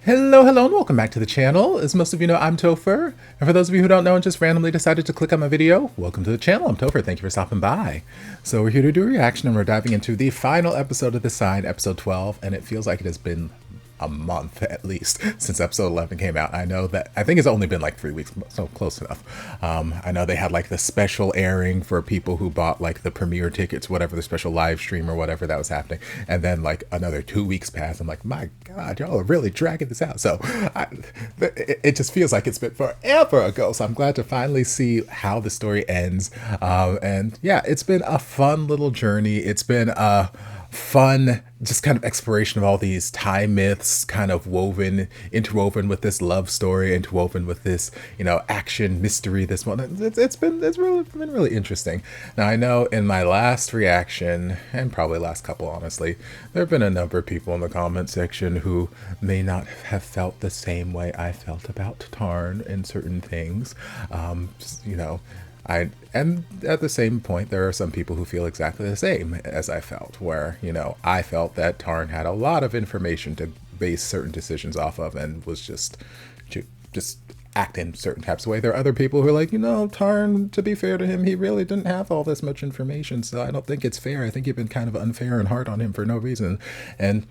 Hello, hello, and welcome back to the channel. As most of you know, I'm Topher. And for those of you who don't know and just randomly decided to click on my video, welcome to the channel. I'm Topher. Thank you for stopping by. So we're here to do a reaction, and we're diving into the final episode of The Sign, episode 12, and it feels like it has been a month at least since episode 11 came out. I know that I think it's only been like 3 weeks, so close enough. I know they had like the special airing for people who bought like the premiere tickets, whatever, the special live stream or whatever that was happening, and then like another 2 weeks passed. I'm like, my god, y'all are really dragging this out. So it just feels like it's been forever ago, so I'm glad to finally see how the story ends. And yeah, it's been a fun little journey. It's been a fun just kind of exploration of all these time myths kind of interwoven with this love story, interwoven with this, you know, action mystery. This one, it's really been really interesting. Now I know in my last reaction, and probably last couple honestly, there have been a number of people in the comment section who may not have felt the same way I felt about Tarn in certain things. You know, and at the same point, there are some people who feel exactly the same as I felt, where, you know, I felt that Tarn had a lot of information to base certain decisions off of and was just acting certain types of way. There are other people who are like, you know, Tarn, to be fair to him, he really didn't have all this much information, so I don't think it's fair. I think you've been kind of unfair and hard on him for no reason. And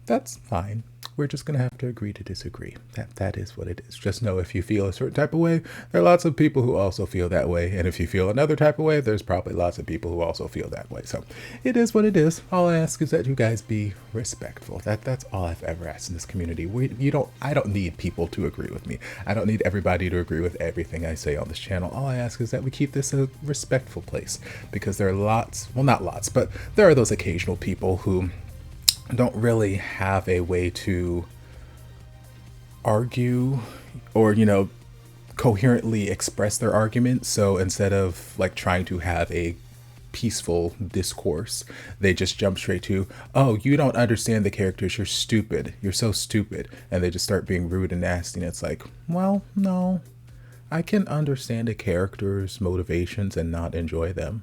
that's fine. We're just going to have to agree to disagree. That is what it is. Just know if you feel a certain type of way, there are lots of people who also feel that way. And if you feel another type of way, there's probably lots of people who also feel that way. So it is what it is. All I ask is that you guys be respectful. That's all I've ever asked in this community. I don't need people to agree with me. I don't need everybody to agree with everything I say on this channel. All I ask is that we keep this a respectful place, because there are lots, well, not lots, but there are those occasional people who don't really have a way to argue or, you know, coherently express their argument. So instead of like trying to have a peaceful discourse, they just jump straight to, oh, you don't understand the characters, you're stupid, you're so stupid, and they just start being rude and nasty. And it's like, well, no, I can understand a character's motivations and not enjoy them.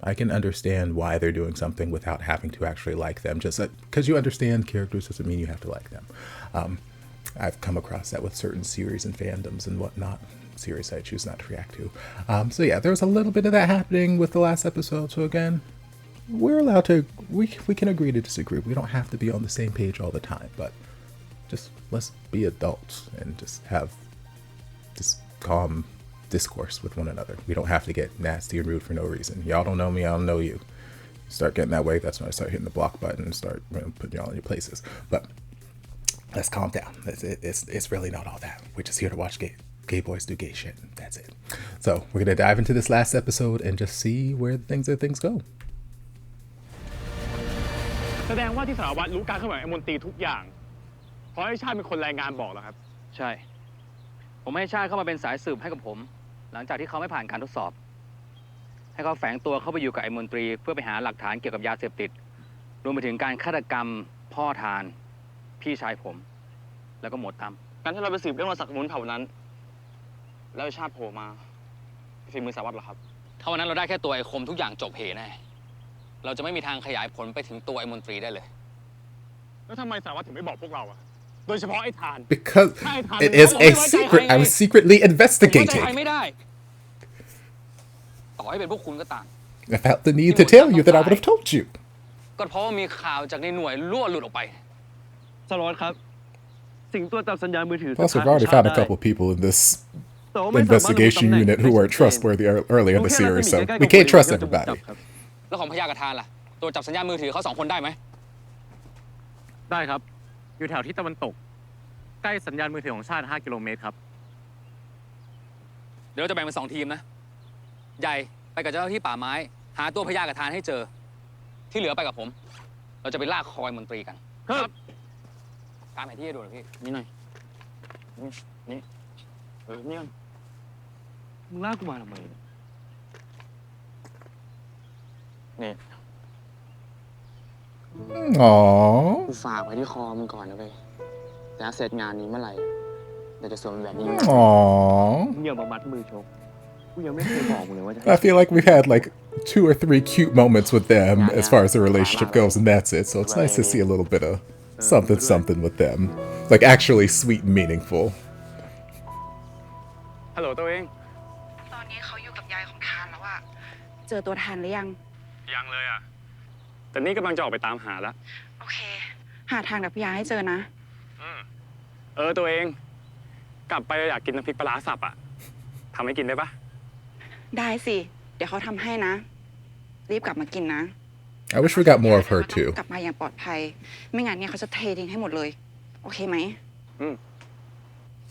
I can understand why they're doing something without having to actually like them. Just because you understand characters doesn't mean you have to like them. I've come across that with certain series and fandoms and whatnot. Series I choose not to react to. So yeah, there was a little bit of that happening with the last episode. So again, we're allowed to, we can agree to disagree. We don't have to be on the same page all the time, but just let's be adults and just have this calm discourse with one another. We don't have to get nasty and rude for no reason. Y'all don't know me, I don't know you. Start getting that way, that's when I start hitting the block button and start, you know, putting y'all in your places. But let's calm down. It's really not all that. We're just here to watch gay boys do gay shit. That's it. So we're gonna dive into this last episode and just see where things go. แสดงว่าที่สารวัตรรู้การเคลื่อนไหวไอ้มนตรีทุกอย่างเพราะไอ้ชาติเป็นคนรายงานบอกแล้วครับใช่ผมให้ชาติเข้ามาเป็นสายสืบให้กับผมหลังจากที่เขาไม่ผ่านการทดสอบให้เขาแฝงตัวเข้าไปอยู่กับไอ้มนตรีเพื่อไปหาหลักฐานเกี่ยวกับยาเสพติดรวมไปถึงการฆาตกรรมพ่อทานพี่ชายผมแล้วก็หมวดตั้มการที่เราไปสืบเรื่องราวสักมุนเผ่านั้นแล้วไอ้ชาติโผล่มาฝีมือสารวัตรเหรอครับถ้าวันนั้นเราได้แค่ตัวไอ้คมทุกอย่างจบเหแน่เราจะไม่มีทางขยายผลไปถึงตัวไอ้มนตรีได้เลยแล้วทำไมสารวัตรถึงไม่บอกพวกเราอะโดยเฉพาะไอ้ทาน because it is a secret I was secretly investigating ไม่ได้ต่อให้เป็นพวกคุณก็ตาม I felt the need to tell you that I would have told you ก็เพราะว่ามีข่าวจากในหน่วยรั่วหลุดออกไปสารวัตรครับสิ่งตัวจับสัญญาณมือถือ Plus we've already found a couple people in this investigation unit who weren't trustworthy early in the series, so we can't trust everybody. แล้วของพยากรทานล่ะตัวจับสัญญาณมือถือเขา2 คนได้ไหมได้ครับอยู่แถวทิศตะวันตกใกล้สัญญาณมือถือของชาติ5 กิโลเมตรครับเดี๋ยวเราจะแบ่งเป็น2 ทีมนะใหญ่ไปกับเจ้าหน้าที่ป่าไม้หาตัวพยากรทานให้เจอที่เหลือไปกับผมเราจะไปลากคอยมนตรีกันครับการแผนที่ให้ดูหน่อยพี่นี่หน่อยนี่นี่มึงลากกูมาทำไมนี่อ๋อกูฝากไว้ที่คอมึงก่อนนะเว้ยแล้วเสร็จงานนี้เมื่อไหร่เดี๋ยวจะสวมแบบนี้อ๋อ มึงอย่ามามัดมือชกกูยังไม่เคยบอกมึงเลยว่าจะ I feel like we've had like 2 or 3 cute moments with them as far as the relationship goes, and that's it. So it's nice to see a little bit of something with them. like actually sweet and meaningful. ฮัลโหลตัวเอง ตอนนี้เขาอยู่กับยายของทานแล้วอะเจอตัวทานหรือยังยังเลยอ่ะแต่นี่กำลังจะออกไปตามหาแล้วโอเคหาทานกับพี่ยาให้เจอนะตัวเองกลับไปอยากกินน้ำพริกปลาร้าสับอ่ะทำให้กินได้ปะได้สิเดี๋ยวเขาทำให้นะรีบกลับมากินนะ I wish we got more of her too. กลับมาอย่างปลอดภัยไม่งั้นเนี่ยเขาจะเททิ้งให้หมดเลยโอเคไหม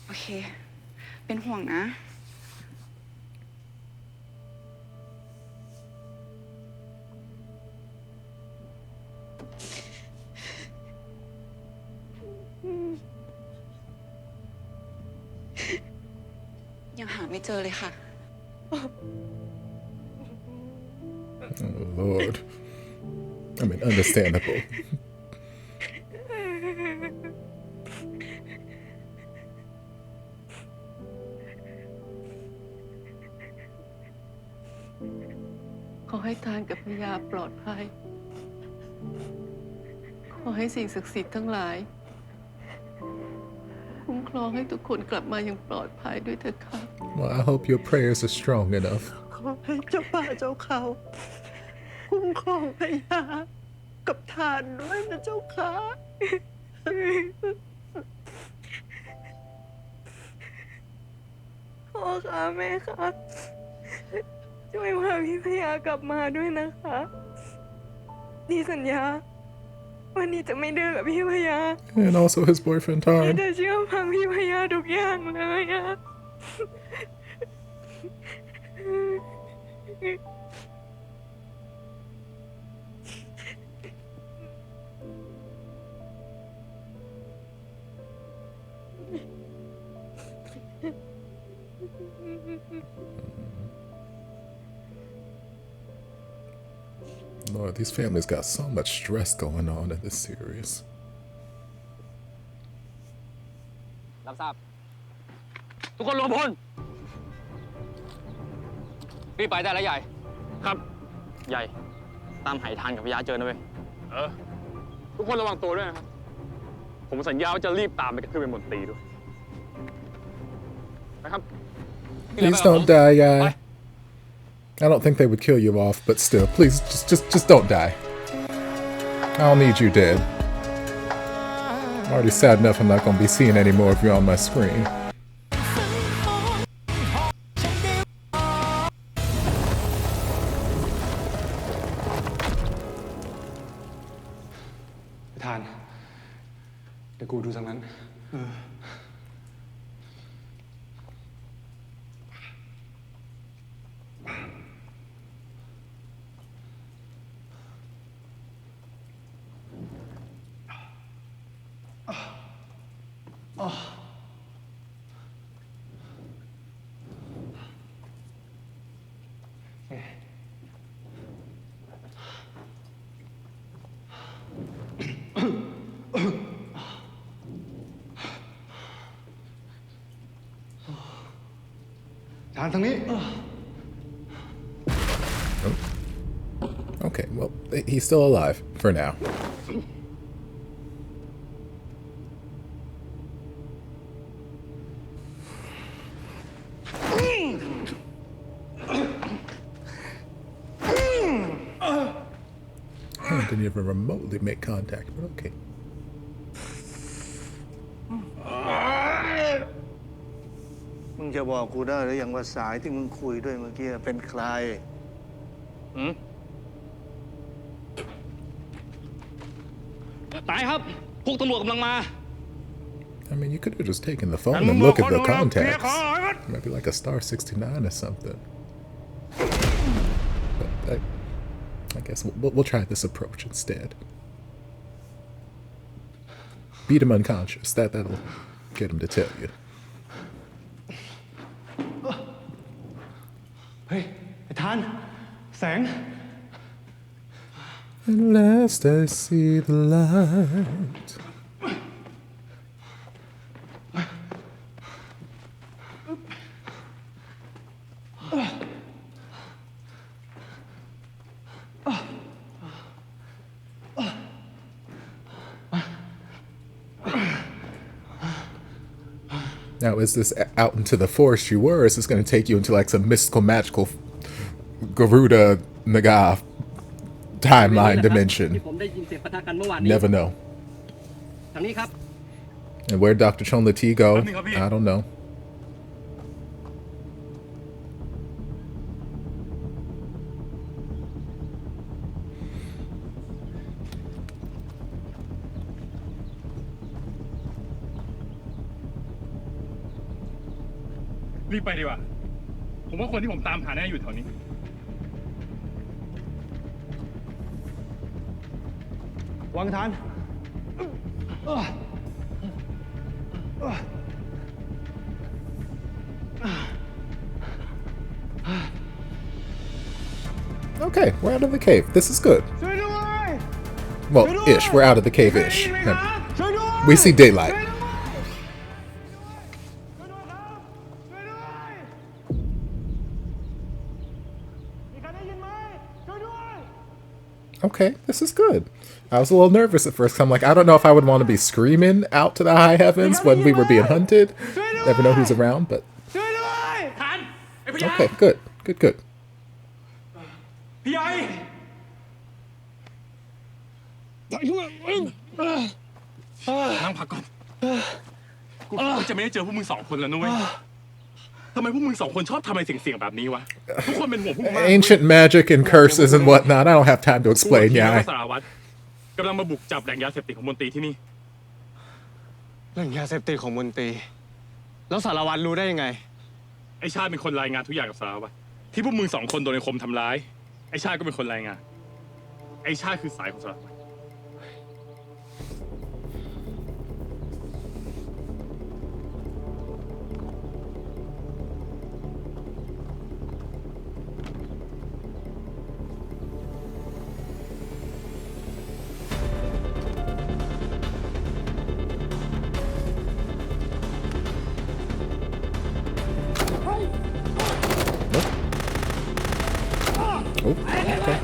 โอเคเป็นห่วงนะยังหาไม่เจอเลยค่ะ Oh Lord. I mean, understandable. ขอให้ทานกับพยาปลอดภัยขอให้สิ่งศักดิ์สิทธิ์ทั้งหลายคุ้มครองให้ทุกคนกลับมาอย่างปลอดภัยด้วยเถิดค่ะ Well, I hope your prayers are strong enough. ขอให้เจ้าป่าเจ้าเขาคุ้มครองพยากับทานด้วยนะเจ้าค่ะพ่อค่ะแม่ค่ะช่วยพาพี่พยากลับมาด้วยนะคะนี่สัญญาวันนี้จะไม่ดื้อกับพี่พยา And also his boyfriend นี่ Tarn. จะเชื่อฟังพี่พยาทุกอย่างเลยอะLord, these families got so much stress going on in this series. รับทราบทุกคนรวมพลรีบไปได้แล้วใหญ่ครับใหญ่ตามหายทานกับพยาเจอนะเว้ยทุกคนระวังตัวด้วยนะครับผมสัญญาว่าจะรีบตามไปขึ้นเป็นมนตรีด้วยนะครับ Please don't die, guy. I don't think they would kill you off, but still, please, just don't die. I don't need you dead. I'm already sad enough I'm not going to be seeing any more of you on my screen. ทานเดี๋ยวกูดูทางนั้นทานทางนี้ Okay, well, he's still alive for now. Didn't even remotely make contact, but okay. มึงจะบอกกูได้หรือยังว่าสายที่มึงคุยด้วยเมื่อกี้เป็นใครตายครับพวกตำรวจกำลังมา I mean, you could have just taken the phone and look at the contacts. Maybe like a star 69 or something. But I guess we'll try this approach instead. Beat him unconscious. That'll get him to tell you. เฮ้ยไอ้ทานแสง At last I see the light. Now, is this out into the forest you were, or is this going to take you into like some mystical, magical Garuda Naga timeline dimension? Never know. And where'd Dr. Chonlati go? I don't know. Leave ไปดีกว่าผมว่าคนที่ผมตามหาแน่อยู่แถวนี้วางฐาน Okay, we're out of the cave. This is good. Well, ish. We're out of the cave-ish. We see daylight. Okay, this is good. I was a little nervous at first. I'm like, I don't know if I would want to be screaming out to the high heavens when we were being hunted. Never know who's around, but... Okay, good. Good, good. พี่ใหญ่นั่งพักก่อนกูจะไม่ได้เจอพวกมึงสองคนแล้วนุ้ยทำไมพวกมึงสองคนชอบทำอะไรเสี่ยงๆแบบนี้วะทุกคนเป็นห่วงพวกมึงมาก Ancient magic and curses and whatnot. I don't have time to explain, yeah. สารวัตรกำลังมาบุกจับแหล่งยาเสพติดของมนตรีที่นี่แหล่งยาเสพติดของมนตรีแล้วสารวัตรรู้ได้ยังไงไอชาติเป็นคนรายงานทุกอย่างกับสารวัตรที่พวกมึงสองคนโดนไอ้คมทำร้ายไอชาติก็เป็นคนรายงานไอชาติคือสายของสารวัตรOh, okay.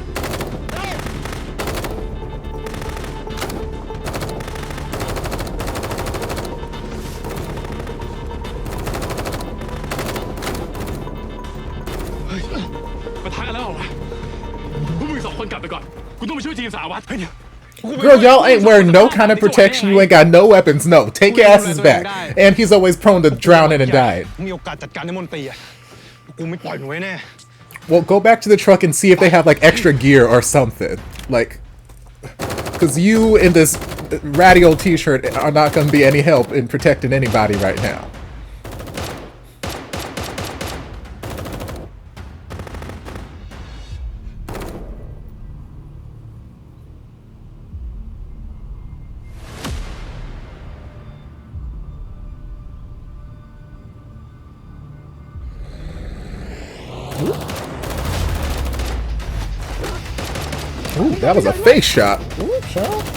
Girl, y'all ain't wearing no kind of protection. You ain't got no weapons. No, take your asses back. And he's always prone to drowning and dying. Well, go back to the truck and see if they have like extra gear or something. Like, because you in this ratty old t-shirt are not going to be any help in protecting anybody right now. Ooh, that was a face shot. Ooh, shot.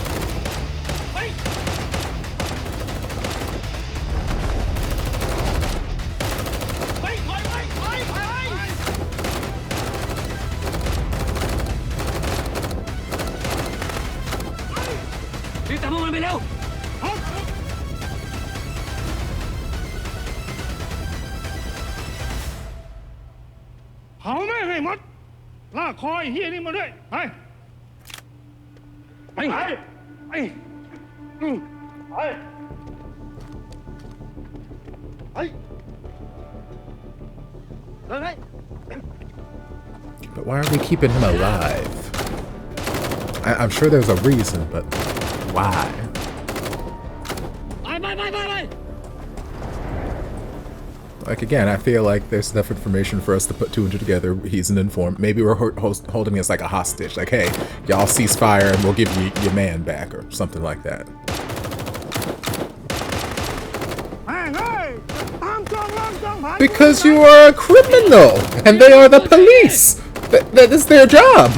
But why are we keeping him alive? I'm sure there's a reason, but why? Like, again, I feel like there's enough information for us to put two and two together. He's an informant. Maybe we're holding him as like a hostage. Like, hey, y'all cease fire and we'll give you your man back or something like that. Because you are a criminal and they are the police. That is their job.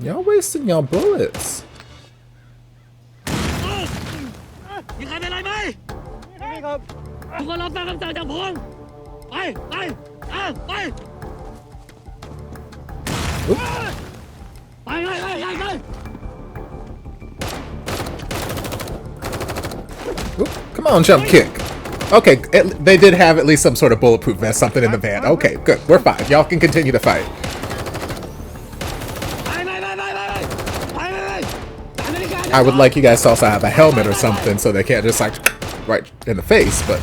Y'all wasting y'all bullets. Oop, come on, jump kick. Okay, they did have at least some sort of bulletproof vest, something in the van. Okay, good. We're fine. Y'all can continue to fight. I would like you guys to also have a helmet or something so they can't just like right in the face, but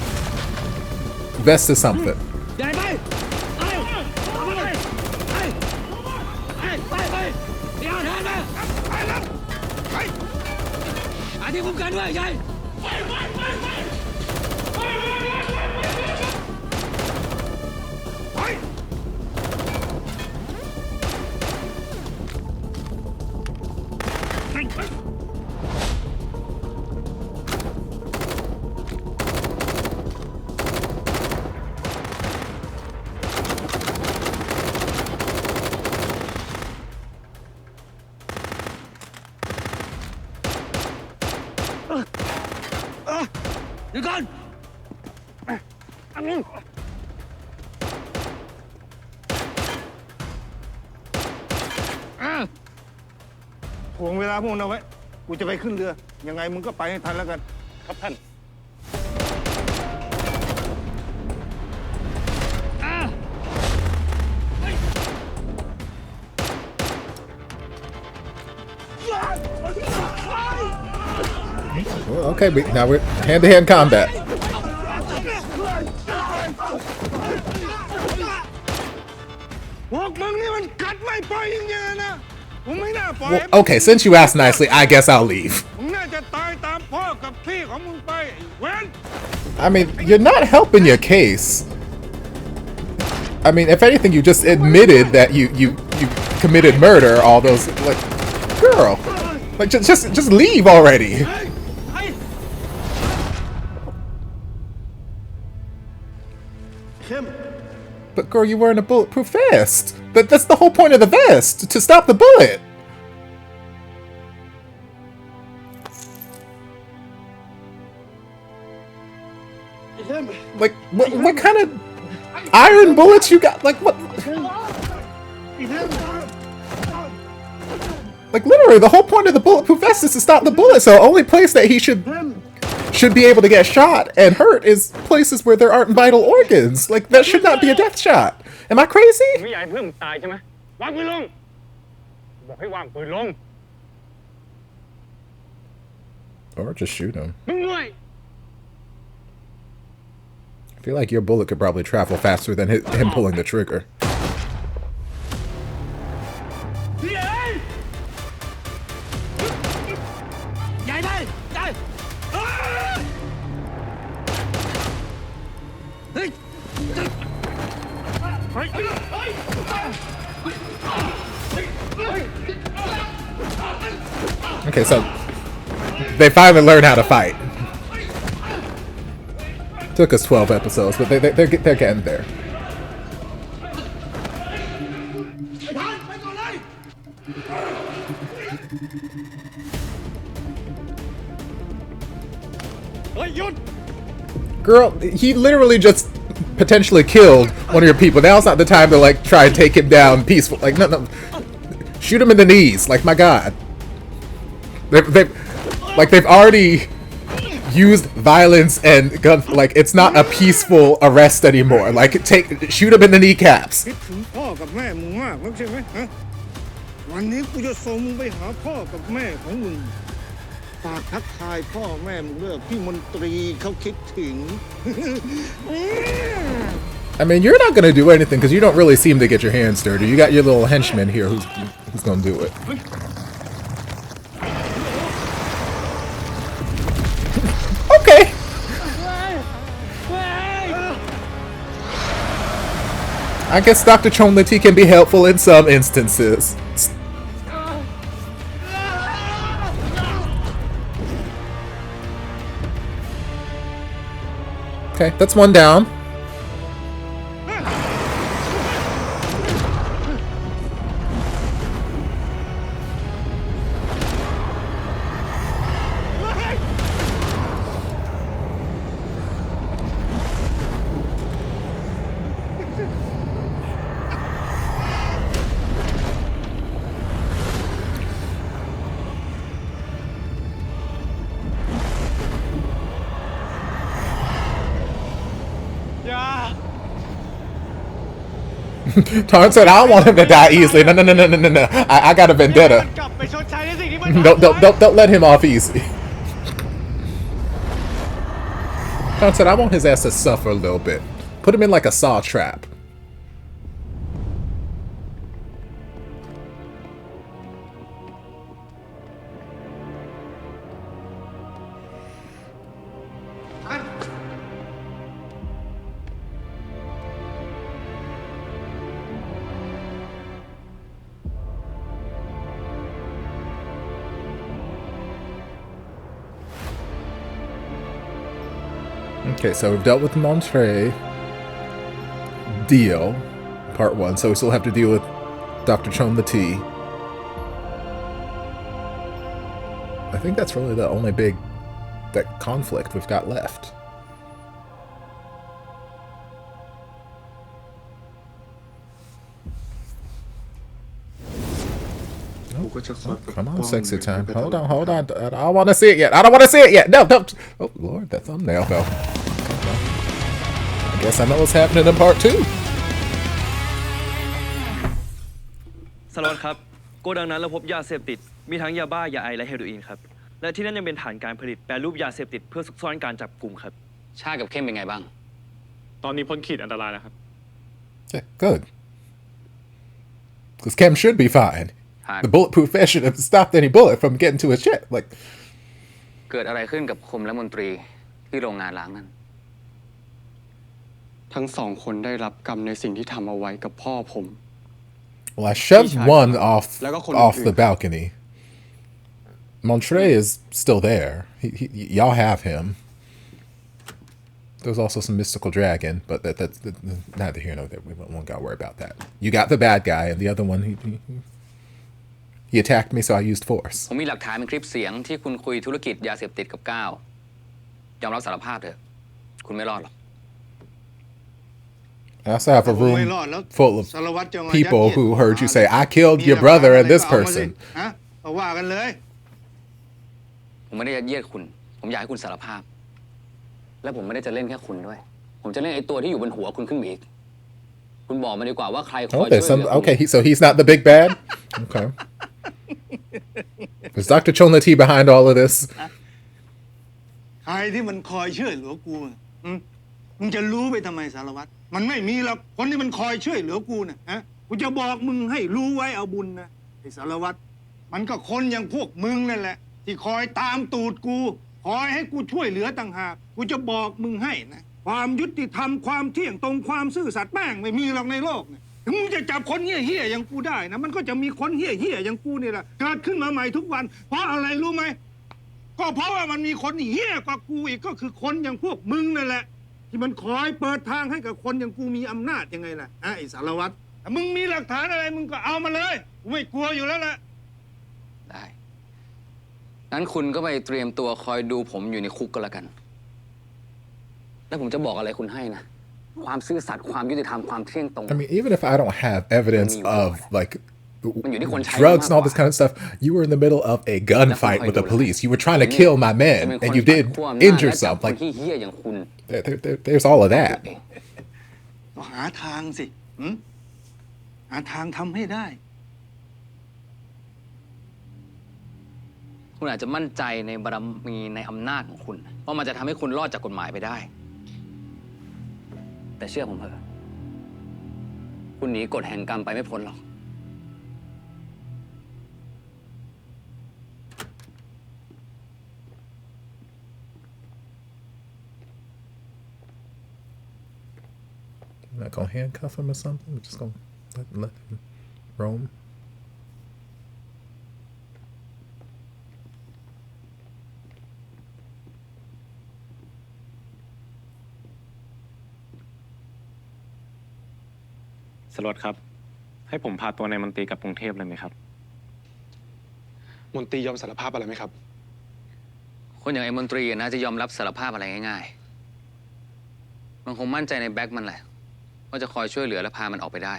vest is something. You're gone. ถ่วงเวลาพวกเราไว้กูจะไปขึ้นเรือยังไงมึงก็ไปให้ทันแล้วกันครับท่าน Well, okay, now we're hand-to-hand combat. พวกมึงนี่มันกัดไม่ปล่อยอย่างเงี้ยนะผมไม่น่าปล่อย Well, okay, since you asked nicely, I guess I'll leave. มึงน่าจะตายตามพ่อกับพี่ของมึงไปเว้น I mean, you're not helping your case. I mean, if anything, you just admitted that you committed murder. All those, like, girl, like just leave already. But girl, you're wearing a bulletproof vest. That's the whole point of the vest, to stop the bullet. Like, what kind of iron bullets you got? Like, what? Like, literally, the whole point of the bulletproof vest is to stop the bullet, so the only place that he should be able to get shot and hurt is places where there aren't vital organs. Like, that should not be a death shot. Am I crazy? ไม่อยากให้เพื่อนมึงตายใช่ไหมวางปืนลงบอกให้วางปืนลง Or just shoot him. มึงด้วย I feel like your bullet could probably travel faster than him pulling the trigger. Okay, so they finally learned how to fight. Took us 12 episodes, but they're getting there. Girl, he literally just potentially killed one of your people. Now's not the time to like try and take him down peaceful. Like no, shoot him in the knees. Like my God, they've already used violence and gun. Like it's not a peaceful arrest anymore. Like shoot him in the kneecaps. คิดถึงพ่อกับแม่มึงมากแล้วใช่ไหมฮะวันนี้กูจะส่งมึงไปหาพ่อกับแม่ของมึงฝากทักทายพ่อแม่มึงเลิกพี่มนตรีเขาคิดถึง I mean, you're not gonna do anything because you don't really seem to get your hands dirty. You got your little henchman here who's gonna do it. Okay. I guess Dr. Chonliti can be helpful in some instances. Okay, that's one down. Tarn said, I don't want him to die easily. No. I got a vendetta. กลับไปชดใช้ในสิ่งที่มัน Don't let him off easy. Tarn said, I want his ass to suffer a little bit. Put him in like a saw trap. Okay, so we've dealt with Montre deal, part 1, so we still have to deal with Dr. Chon the T. I think that's really the only big conflict we've got left. Oh, come on, sexy time. Hold on. I don't want to see it yet. I don't want to see it yet. No. Oh, Lord, that thumbnail, though. I guess I know what's happening in part 2. สารวัตรครับโกดังนั้นเราพบยาเสพติดมีทั้งยาบ้ายาไอและเฮโรอีนครับและที่นั่นยังเป็นฐานการผลิตแปรรูปยาเสพติดเพื่อซุกซ่อนการจับกลุ่มครับ ชากับเข้มเป็นไงบ้าง ตอนนี้พ้นขีดอันตรายแล้วครับ Yeah, good. Because Cam should be fine. The bulletproof vest should have stopped any bullet from getting to his chest. Like, เกิดอะไรขึ้นกับคมและมนตรีที่โรงงานล้างนั้น ทั้งสองคนได้รับกรรมในสิ่งที่ทำเอาไไว้กับพ่อผม well, I shoved one off the balcony. Montre is still there. Y'all have him. There's also some mystical dragon, but that's neither here nor there. We won't gotta worry about that. You got the bad guy, and the other one, he attacked me, so I used force. ผมมีหลักฐานเป็นคลิปเสียงที่คุณคุยธุรกิจยาเสพติดกับก้าว ยอมรับสารภาพเถอะ คุณไม่รอดหรอก I also have a room full of people who heard you say, I killed your brother and this person. ว่ากันเลย ผมไม่ได้ยัดเยียดคุณ ผมอยากให้คุณสารภาพ และผมไม่ได้จะเล่นแค่คุณด้วย ผมจะเล่นไอ้ตัวที่อยู่บนหัวคุณขึ้นมาอีก คุณบอกมาดีกว่าว่าใครคอยช่วยเหลือคุณ Okay, so he's not the big bad? Okay. Is Dr. Chonlati behind all of this? ใครที่มันคอยช่วยเหลือกูมึงจะรู้ไปทำไมสารวัตรมันไม่มีหรอกคนที่มันคอยช่วยเหลือกูนะฮะกูจะบอกมึงให้รู้ไว้เอาบุญนะไอ้สารวัตรมันก็คนอย่างพวกมึงนั่นแหละที่คอยตามตูดกูคอยให้กูช่วยเหลือต่างหากกูจะบอกมึงให้นะความยุติธรรมความเที่ยงตรงความซื่อสัตย์แม่งไม่มีหรอกในโลกเนี่ยถึงมึงจะจับคนเหี้ยๆอย่างกูได้นะมันก็จะมีคนเหี้ยๆอย่างกูนี่แหละเกิดขึ้นมาใหม่ทุกวันเพราะอะไรรู้ไหมก็เพราะว่ามันมีคนเหี้ยกว่ากูอีกก็คือคนอย่างพวกมึงนั่นแหละที่มันคอยเปิดทางให้กับคนอย่างกูมีอำนาจยังไงล่ะไอ้สารวัตรถ้ามึงมีหลักฐานอะไรมึงก็เอามาเลยกูไม่กลัวอยู่แล้วล่ะได้งั้นคุณก็ไปเตรียมตัวคอยดูผมอยู่ในคุกก็แล้วกัน แล้วผมจะบอกอะไรคุณให้นะ ความซื่อสัตย์ความยุติธรรมความเที่ยงตรง I mean, even if I don't have evidence of like drugs and all this kind of stuff, you were in the middle of a gunfight with the police. You were trying to kill my men, and you did injure some. Like, there's all of that. หาทางสิหาทางทำให้ได้ คุณอาจจะมั่นใจในบารมีในอำนาจของคุณว่ามันจะทำให้คุณรอดจากกฎหมายไปได้ แต่เชื่อผมเถอะคุณหนีกฎแห่งกรรมไปไม่พ้นหรอก I'm not gonna handcuff him or something. We're just gonna let him roam.สารวัตรครับ ให้ผมพาตัวนายมนตรีกลับกรุงเทพเลยไหมครับ มนตรียอมสารภาพอะไรไหมครับ คนอย่างไอ้มนตรีนะจะยอมรับสารภาพอะไรง่ายๆมันคงมั่นใจในแบ็คมันแหละว่าจะคอยช่วยเหลือและพามันออกไปได้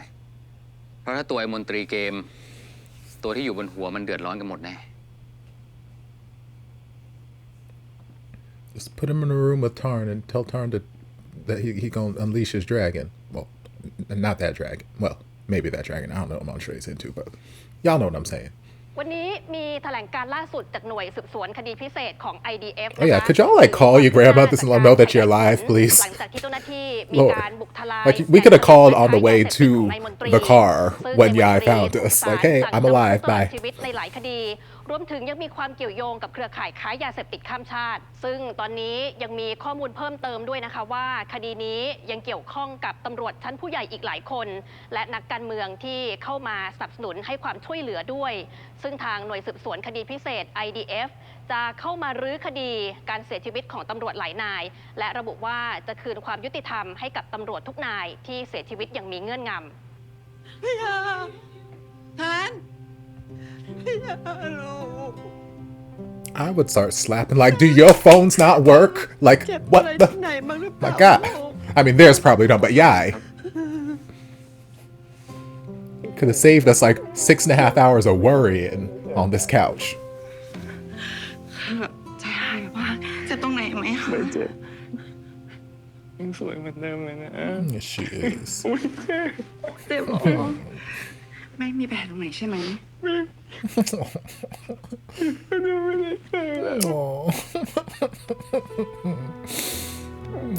เพราะถ้าตัวไอ้มนตรีเกมตัวที่อยู่บนหัวมันเดือดร้อนกันหมดแน่ Just put him in a room with Tarn and tell Tarn that he gonna unleash his dragon. Well, not that dragon. Well, maybe that dragon. I don't know what Montre's into, but y'all know what I'm saying. วันนี้มีแถลงการล่าสุดจากหน่วยสืบสวนคดีพิเศษของ IDF Oh yeah, could y'all like call your grandmothers and let them know that you're alive, please? หลังจากที่เจ้าหน้าที่มีการบุกทลาย Like we could have called on the way to the car when Yai found us. Like, hey, I'm alive. Bye. ชีวิตในหลายคดีรวมถึงยังมีความเกี่ยวโยงกับเครือข่ายค้ายาเสพติดข้ามชาติซึ่งตอนนี้ยังมีข้อมูลเพิ่มเติมด้วยนะคะว่าคดีนี้ยังเกี่ยวข้องกับตำรวจชั้นผู้ใหญ่อีกหลายคนและนักการเมืองที่เข้ามาสนับสนุนให้ความช่วยเหลือด้วยซึ่งทางหน่วยสืบสวนคดีพิเศษ IDF จะเข้ามารื้อคดีการเสียชีวิตของตำรวจหลายนายและระบุว่าจะคืนความยุติธรรมให้กับตำรวจทุกนายที่เสียชีวิตอย่างมีเงื่อนงำพี่ยาท่านพี่ยาลูก I would start slapping. Like, do your phones not work? Like, what the? My God. I mean, theirs probably don't, but Yai. Could have saved us like 6.5 hours of worrying on this couch. ใจหายว่าเจ็บตรงไหนไหมคะ ไม่เจ็บยังสวยเหมือนเดิมเลยนะ Yes, she is. เจ็บหรอไม่มีแผลตรงไหนใช่ไหม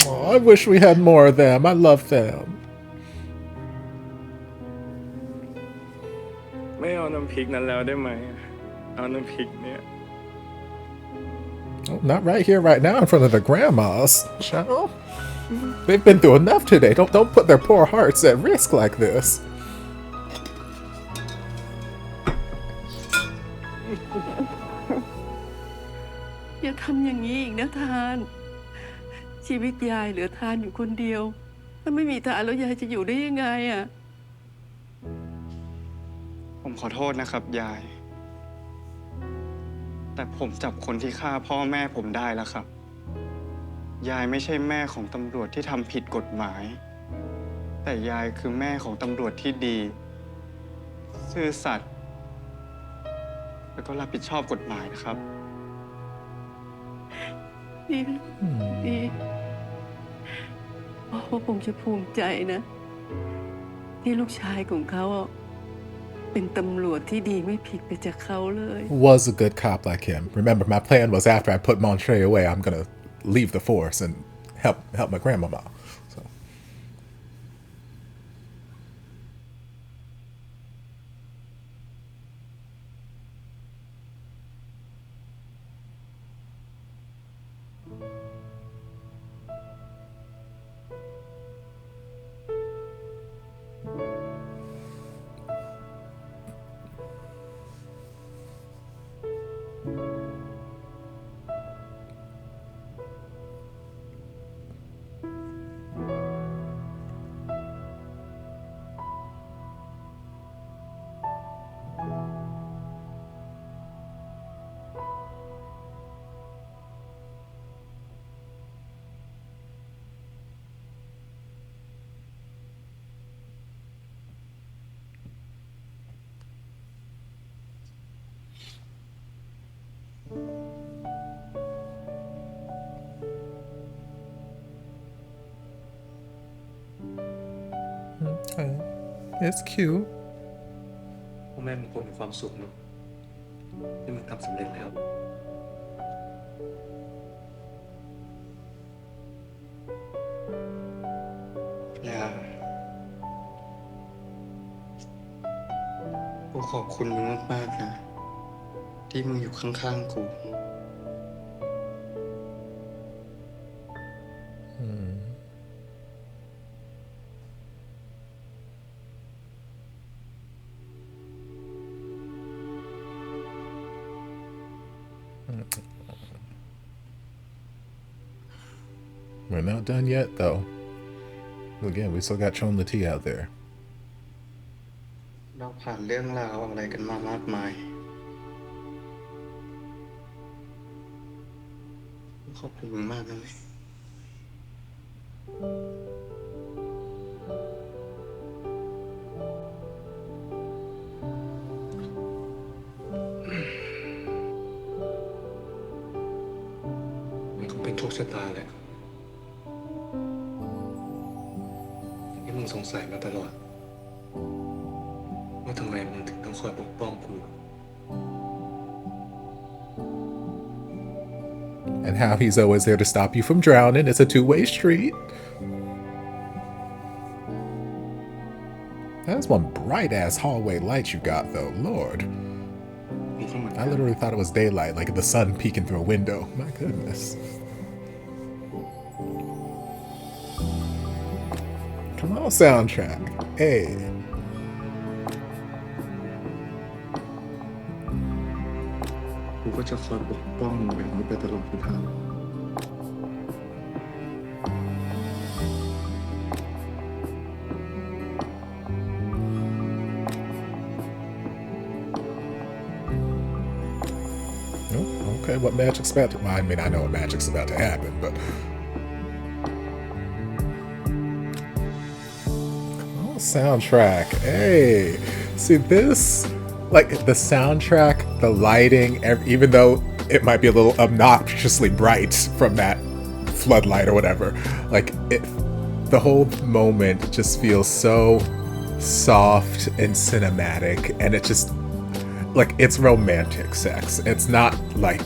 Oh, I wish we had more of them. I love them. ไม่เอาน้ำพริกนั้นแล้วได้ไหมเอาน้ำพริกเนี่ย Oh, not right here, right now, in front of the grandmas. Child. They've been through enough today. Don't put their poor hearts at risk like this. อย่าทำอย่างนี้อีกนะทานชีวิตยายเหลือทานอยู่คนเดียวถ้าไม่มีทานแล้วยายจะอยู่ได้ยังไงอ่ะ ผมขอโทษนะครับยาย แต่ผมจับคนที่ฆ่าพ่อแม่ผมได้แล้วครับ ยายไม่ใช่แม่ของตำรวจที่ทำผิดกฎหมาย แต่ยายคือแม่ของตำรวจที่ดี ซื่อสัตย์แล้วก็รับผิดชอบกฎหมายนะครับ ดีดีพ่อผมจะภูมิใจนะ ที่ลูกชายของเขาเป็นตำรวจที่ดีไม่ผิดไปจากเขาเลย Was a good cop like him. Remember, my plan was after I put Montre away, I'm gonna leave the force and help my grandmama. So. Okay. It's cute. พ่อแม่มันคงมีความสุขเนอะที่มันทำสำเร็จแล้วย่ากูขอบคุณมึงมากๆนะที่มึงอยู่ข้างๆกู We're not done yet, though. Again, we still got Chon the tea out there. เราผ่านเรื่องราวอะไรกันมามากมายขอบคุณมึงมากนะเลยมันคงเป็นโชคชะตาแหละที่มึง มึงสงสัยมาตลอดว่าทำไมมึงถึงต้องคอยปกป้องกู And how he's always there to stop you from drowning. It's a two-way street. That's one bright-ass hallway light you got, though. Lord. I literally thought it was daylight, like the sun peeking through a window. My goodness. Come on, soundtrack. Hey. Oh, okay, what magic's about to... Well, I mean, I know what magic's about to happen, but... Come on, soundtrack. Hey. See, this... Like, the soundtrack, the lighting, even though it might be a little obnoxiously bright from that floodlight or whatever, like, the whole moment just feels so soft and cinematic, and it just... Like, it's romantic sex. It's not like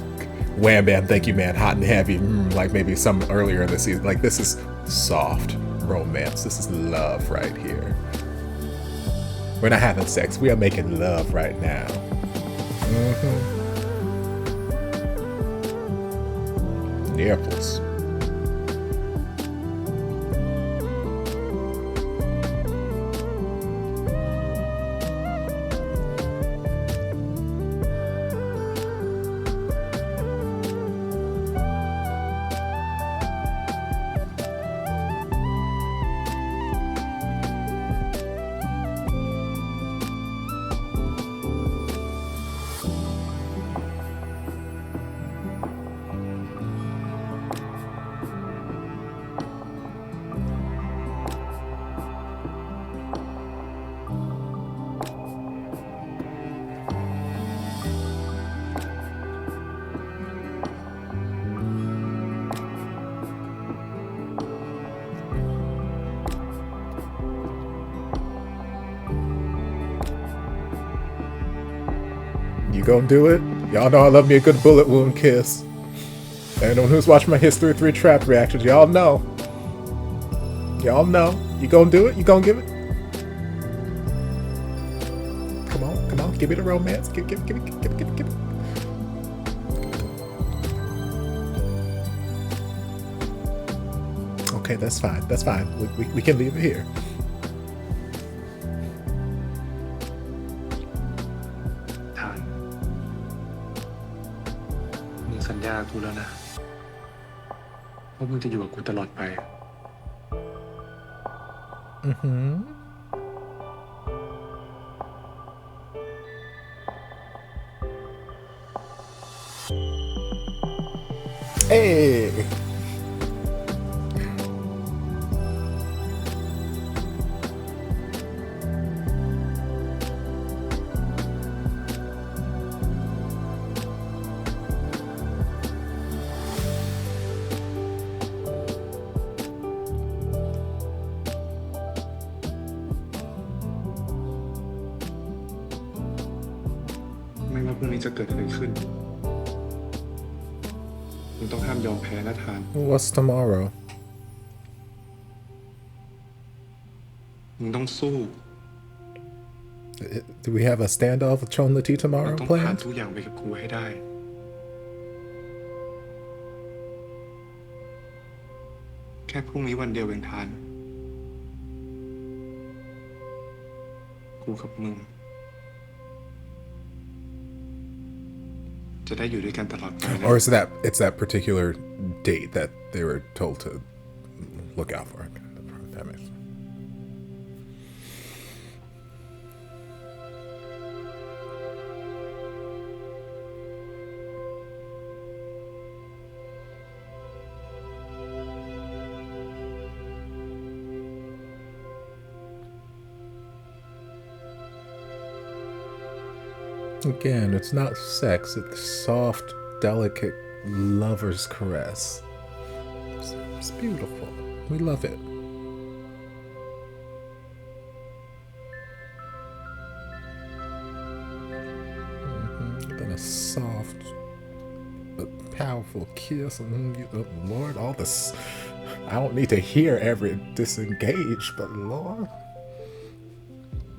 wham bam, thank you man, hot and heavy, like maybe some earlier in the season. Like, this is soft romance. This is love right here. We're not having sex. We are making love right now. Nipples. You gonna do it? Y'all know I love me a good bullet wound kiss. Anyone who's watched my History 3 Trap reactions, y'all know. Y'all know. You gonna do it? You gonna give it? Come on, give me the romance. Give it. Okay, that's fine. That's fine. We can leave it here. Tan, มึงสัญญากูแล้วนะว่ามึงจะอยู่กับกูตลอดไป Hey.ไม่ว่าพรุ่งนี้จะเกิดอะไรขึ้นมึงต้องห้ามยอมแพ้นะทาน What's tomorrow? มึงต้องสู้ Do we have a standoff with Chon Lati มึง tomorrow ต้องผ่าน planned? ทุกอย่างไปกับกูให้ได้ แค่พรุ่งนี้วันเดียวเองทาน กูกับมึง จะได้อยู่ด้วยกันตลอดไปนะ Or is it's that particular date that they were told to look out for? That makes sense. Again, it's not sex, it's soft, delicate lover's caress. It's beautiful. We love it. beautiful kiss. Oh, Lord, all this. I don't need to hear every disengage, but Lord.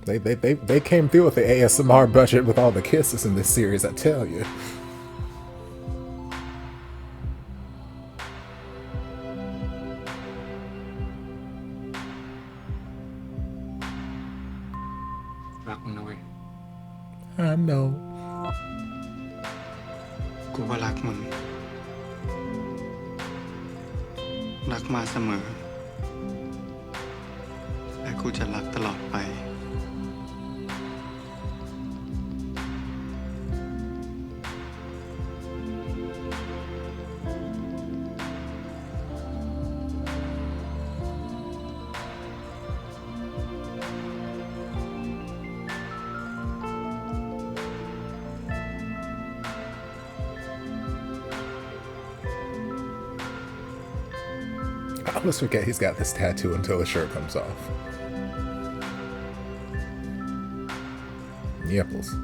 They came through with the ASMR budget with all the kisses in this series, I tell you. I know. กูก็รักมึง รักมาเสมอ และกูจะรักตลอดไป I almost forget he's got this tattoo until his shirt comes off. Nipples.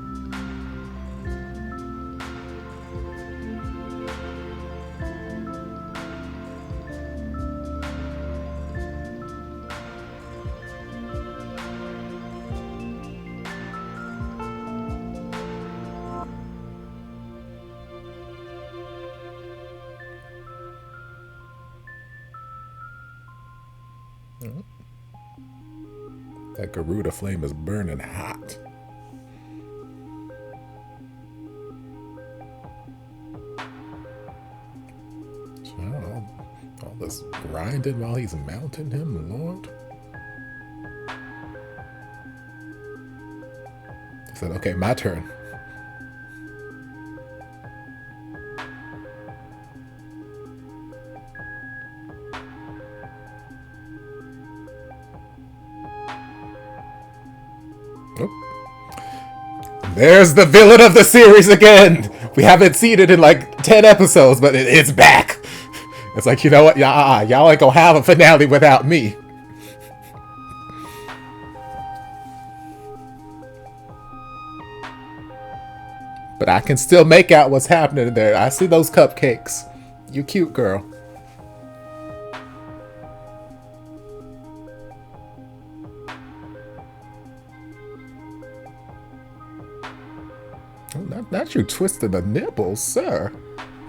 That Garuda flame is burning hot. All this grinding while he's mounting him, Lord. He said, okay, my turn. There's the villain of the series again! We haven't seen it in like 10 episodes, but it's back! It's like, you know what? Y'all ain't gonna have a finale without me. But I can still make out what's happening there. I see those cupcakes. You cute, girl. Not you twisting the nipples, sir.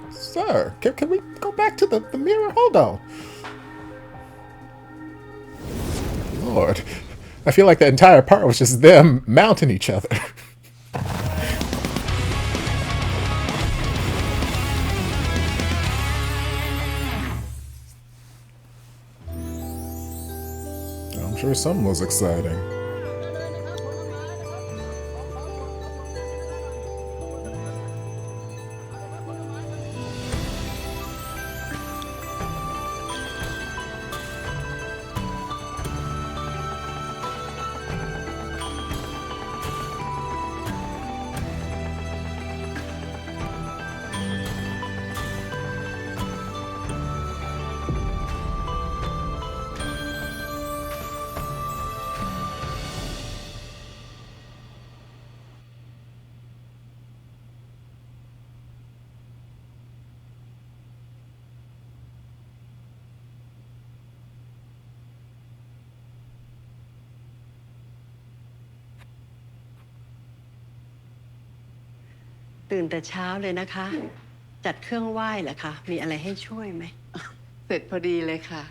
Sir, can we go back to the mirror? Hold on. Lord, I feel like the entire part was just them mounting each other. I'm sure some was exciting.ตื่นแต่เช้าเลยนะคะ จัดเครื่องไหว้เหรอคะ มีอะไรให้ช่วยไหม เสร็จพอดีเลยค่ะ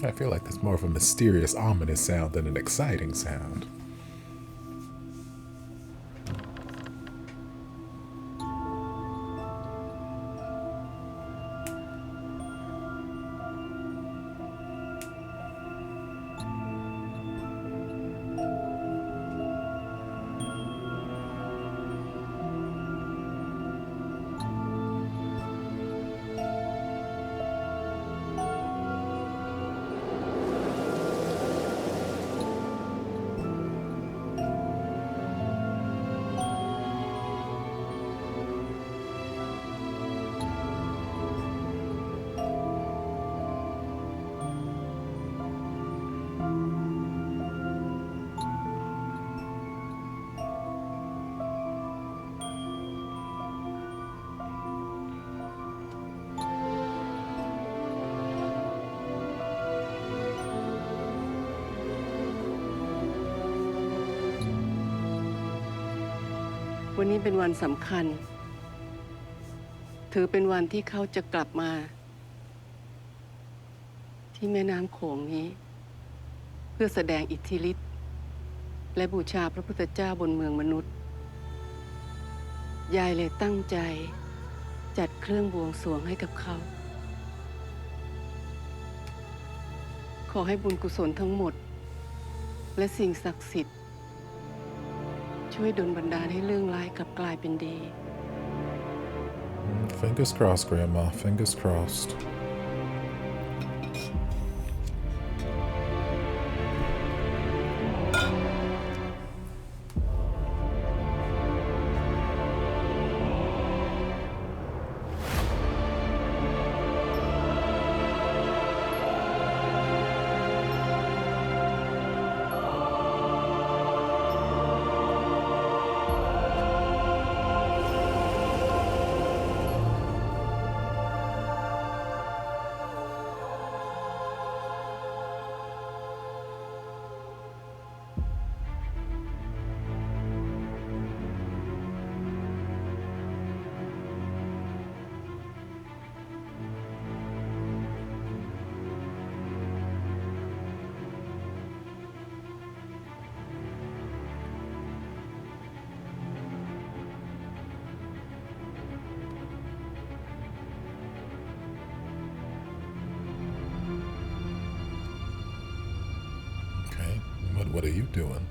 I feel like that's more of a mysterious, ominous sound than an exciting sound. วันนี้เป็นวันสำคัญ ถือเป็นวันที่เขาจะกลับมา ที่แม่น้ำโขงนี้ เพื่อแสดงอิทธิฤทธิ์และบูชาพระพุทธเจ้าบนเมืองมนุษย์ ยายเลยตั้งใจจัดเครื่องบวงสรวงให้กับเขา ขอให้บุญกุศลทั้งหมด และสิ่งศักดิ์สิทธิ์ช่วยดลบันดาลให้เรื่องร้ายกลับกลายเป็นดี Fingers crossed, Grandma. Fingers crossed. Okay, what are you doing?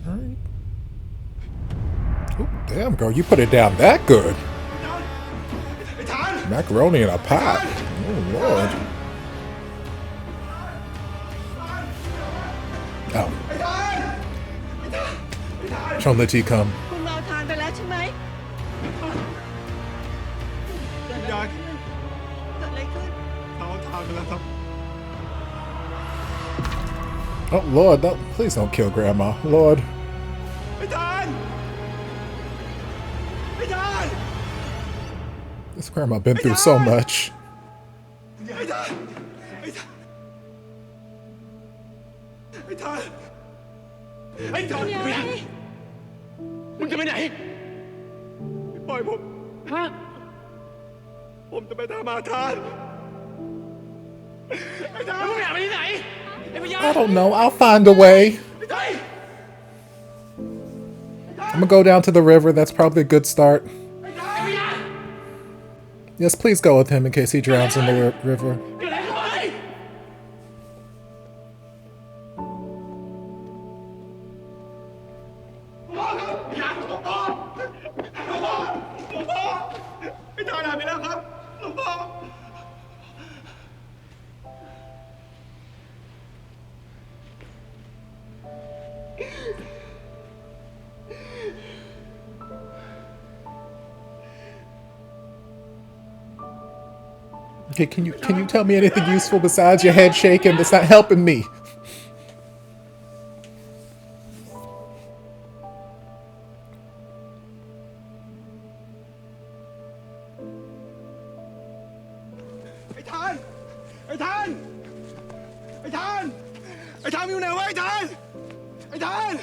Alright. Oh, damn, girl, you put it down that good. Macaroni in a pot. Oh, Lord. Oh. Show the tea come. คุณเราทานไปแล้วใช่ไหมเกิดอะไรขึ้น Oh, Lord, please don't kill Grandma. Lord. This grandma been through so much. มึงจะไปไหน ปล่อยผม ฮะ ผมจะไปทำอาทาน มึงอยากไปที่ไหนไอ้พยา I don't know. I'll find a way. I'm gonna go down to the river. That's probably a good start. Yes, please go with him in case he drowns in the river. เกิดอะไรขึ้นไปไอ้ทานหายไปแล้วครับหลวงพ่อ Okay, can you tell me anything useful besides your head shaking? That's not helping me. ไอ้ทานไอ้ทานไอ้ทานไอ้ทานอยู่ไหนวะไอ้ทานไอ้ทาน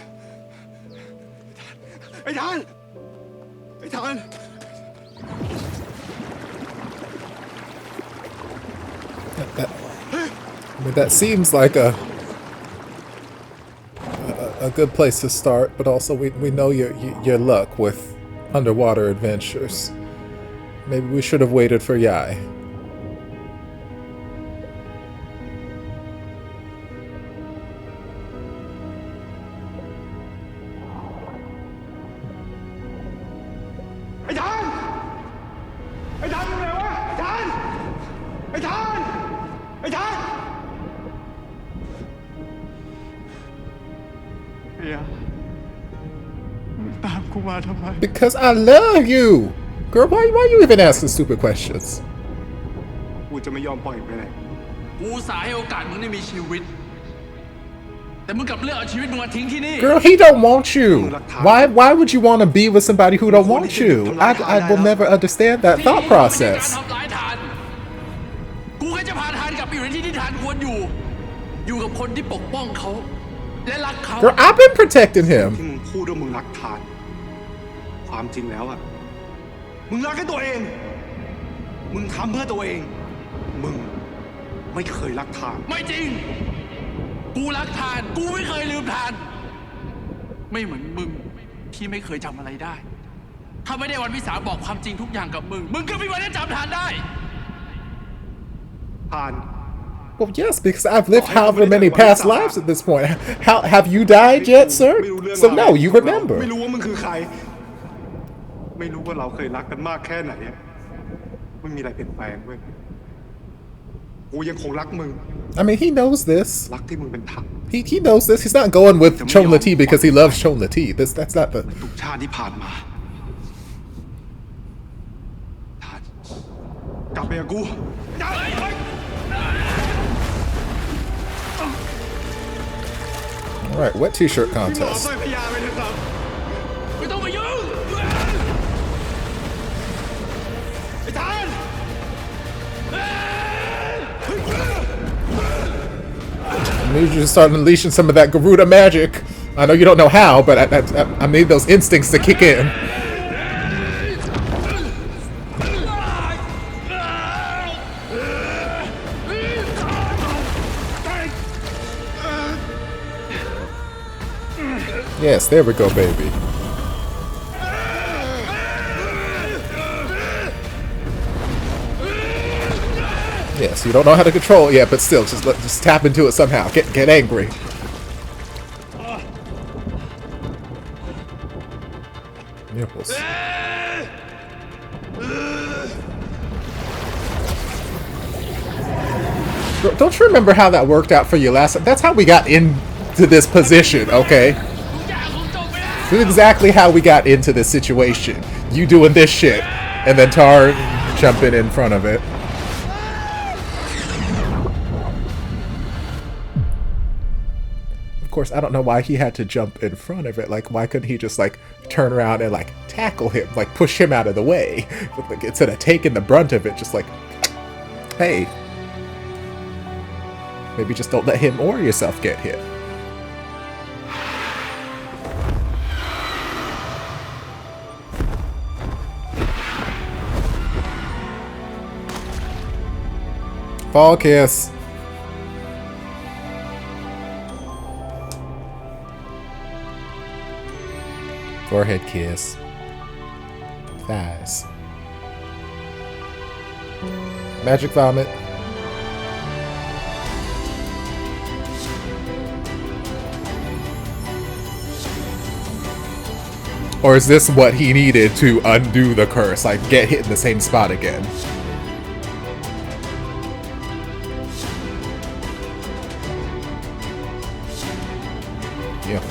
ไอ้ทานไอ้ทาน I mean, that seems like a good place to start, but also we know your luck with underwater adventures. Maybe we should have waited for Yai. ไอ้ท่านอย่าตามกูมาทำไม Because I love you girl why you even asking stupid questions กูจะไม่ยอมปล่อยไปไหน กูสายให้โอกาสมึงได้มีชีวิตแต่มึงกลับเลือกเอาชีวิตมึงมาทิ้งที่นี่ Girl, he don't want you. Why would you want to be with somebody who don't want you? I will never understand that thought process. กูแค่จะพาทานกลับไปอยู่ในที่ที่ทานควรอยู่กับคนที่ปกป้องเขาและรักเขา Girl, I've been protecting him. ที่มึงพูดว่ามึงรักทานความจริงแล้วอะมึงรักแค่ตัวเองมึงทำเพื่อตัวเองมึงไม่เคยรักทาน ไม่จริงกูรักทานกูไม่เคยลืมทานไม่เหมือนมึงที่ไม่เคยจำอะไรได้ถ้าไม่ได้วันวิสาบอกความจริงทุกอย่างกับมึงก็ไม่มีวันได้จำทานได้ทาน Well, yes, because I've lived however many past lives at this point. How have you died yet, sir? So no, you remember. ไม่รู้ว่ามึงคือใครไม่รู้ว่าเราเคยรักกันมากแค่ไหนไม่มีอะไรเปลี่ยนแปลงเว้ยกูยังคงรักมึง I mean, he knows this. รักที่มึงเป็นถัง He knows this. He's not going with Chonla T because he loves Chonla T. That's not the. ทุกชาติที่ผ่านมาทานกลับไปกับกู All right, wet T-shirt พี่หมอ contest. ช่วยพยาไปเลยครับ ไม่ต้องมายุ่งไอ้ทาน I need you to start unleashing some of that Garuda magic. I know you don't know how, but I need those instincts to kick in. Yes, there we go, baby. Yes, you don't know how to control it yet, but still, just tap into it somehow. Get angry. Nipples. Don't you remember how that worked out for you last time? That's how we got into this position, okay? This is exactly how we got into this situation. You doing this shit, and then Tar jumping in front of it. Of course, I don't know why he had to jump in front of it. Like, why couldn't he just, like, turn around and, like, tackle him? Like, push him out of the way. Like, instead of taking the brunt of it, just like, hey. Maybe just don't let him or yourself get hit. Fall kiss. Forehead kiss. Thighs. Magic vomit. Or is this what he needed to undo the curse? Like, get hit in the same spot again? Yes.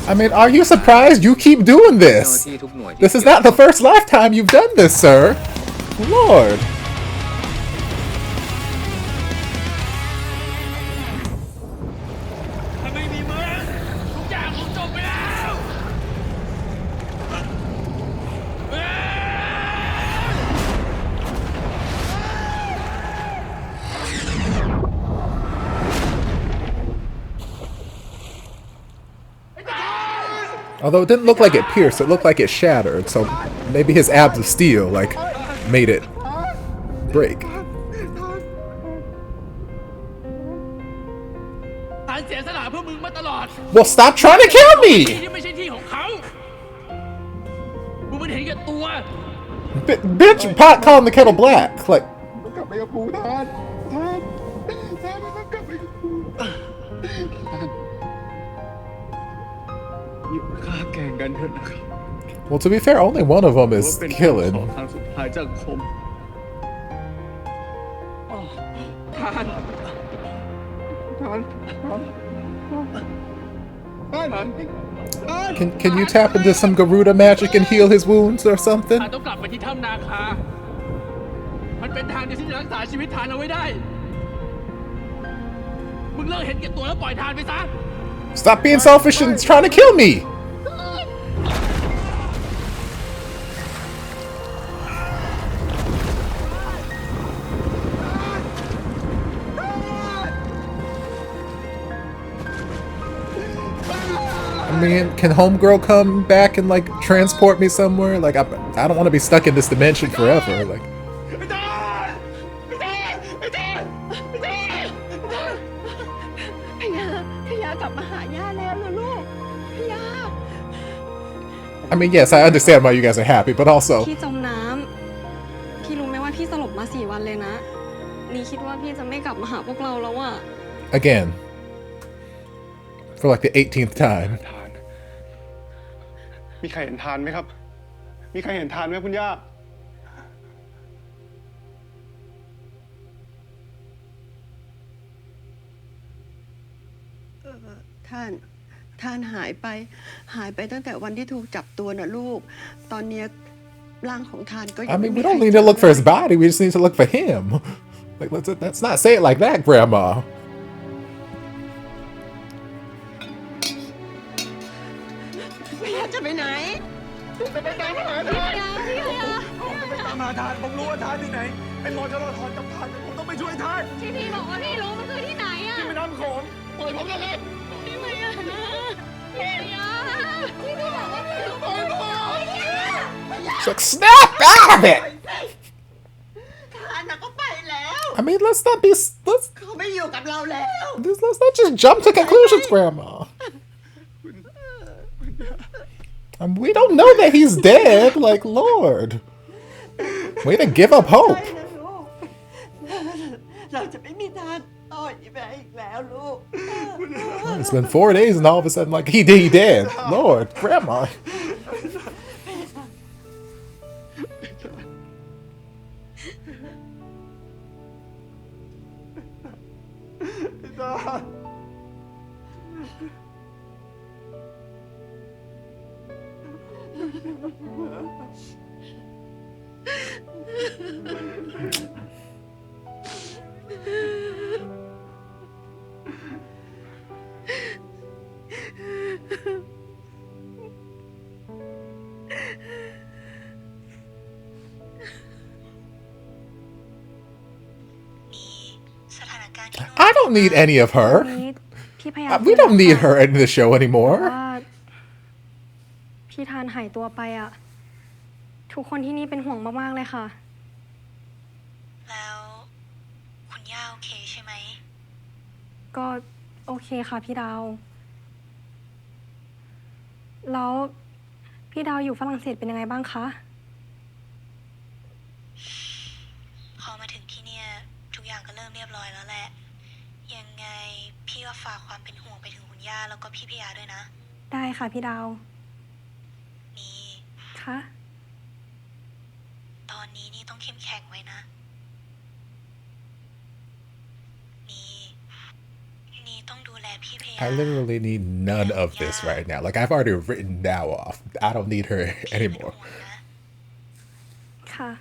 I mean, are you surprised? You keep doing this. This is not the first lifetime you've done this, sir. Lord. ถ้าไม่มีมึงทุกอย่างคงจบไปแล้ว Although it didn't look like it pierced, it looked like it shattered. So maybe his abs of steel, like, made it break. ทานเสียสละเพื่อมึงมาตลอด Well, stop trying to kill ที่ me! นี่ไม่ใช่ที่ของเขามึงไม่เห็นแก่ตัว Bitch, pot calling the kettle black. Like, กลับไปกับกูทานกลับไปกับกูอยู่ฆ่าแก่งกันเถอะนะครับ well, to be fair, only one of them is เป็น killing. ทางสุดท้ายจากผมทาน Can you tap into some Garuda magic and heal his wounds or something? ทานต้องกลับไปที่ถ้ำนาคา มันเป็นทางเดียวที่จะรักษาชีวิตทานเอาไว้ได้ มึงเลิกเห็นแก่ตัวแล้วปล่อยทานไปซะ Stop being selfish and trying to kill me! I mean, can homegirl come back and like transport me somewhere? Like, I don't want to be stuck in this dimension forever. Like, พยากลับมาหาย่าแล้วเหรอลูกพยา I mean, yes, I understand why you guys are happy, but also พี่จมน้ำพี่รู้ไหมว่าพี่สลบมา4 วันเลยนะ นี่คิดว่าพี่จะไม่กลับมาหาพวกเราแล้วอะ again for like the 18th time. ทานมีใครเห็นทานไหมครับ มีใครเห็นทานไหมคุณย่า ท่านหายไปตั้งแต่วันที่ถูกจับตัวน่ะลูก ตอนเนี้ยร่างของท่านก็ I mean, we don't need to look for his body. We just need to look for him. Like, let's not say it like that, Grandma. พยาจะไปไหน ไปตามหาทานไปตามหาทานผมรู้ว่าทานอยู่ไหนไอ้หมอจะรอทอนกับทานผมต้องไปช่วยทาน ที่พี่บอกว่าพี่รู้มันคือที่ไหนอะ ที่ไม่น้ำโขงปล่อยผมเลย พี่พยาพี่บอกว่าพี่รู้ ปล่อยผม She's like, snap out of it! ท่านน่ะก็ไปแล้ว I mean, let's not be. Let's เขาไม่อยู่กับเราแล้ว not just jump to conclusions, Grandma. We don't know that he's dead. Like, Lord, way to give up hope. เราจะไม่มีทานต่อยไปอีกแล้วลูก It's been 4 days, and all of a sudden, like, he dead. Lord, Grandma. สถานการณ์ที่ I don't need any of her. พี่พยา We don't need her in the show anymore. ว่าพี่ทานหายตัวไปอะทุกคนที่นี่เป็นห่วงมากๆเลยค่ะ แล้วคุณย่าโอเคใช่ไหม ก็โอเคค่ะพี่ดาว แล้วพี่ดาวอยู่ฝรั่งเศสเป็นยังไงบ้างคะ พอมาถึงที่เนี่ยทุกอย่างก็เริ่มเรียบร้อยแล้วแหละ ยังไงพี่ก็ฝากความเป็นห่วงไปถึงคุณย่าแล้วก็พี่พยาด้วยนะ ได้ค่ะพี่ดาว นี่ คะ ตอนนี้นี่ต้องเข้มแข็งไว้นะ นี่ I literally need none of this right now. Like, I've already written now off. I don't need her anymore. ค่ะ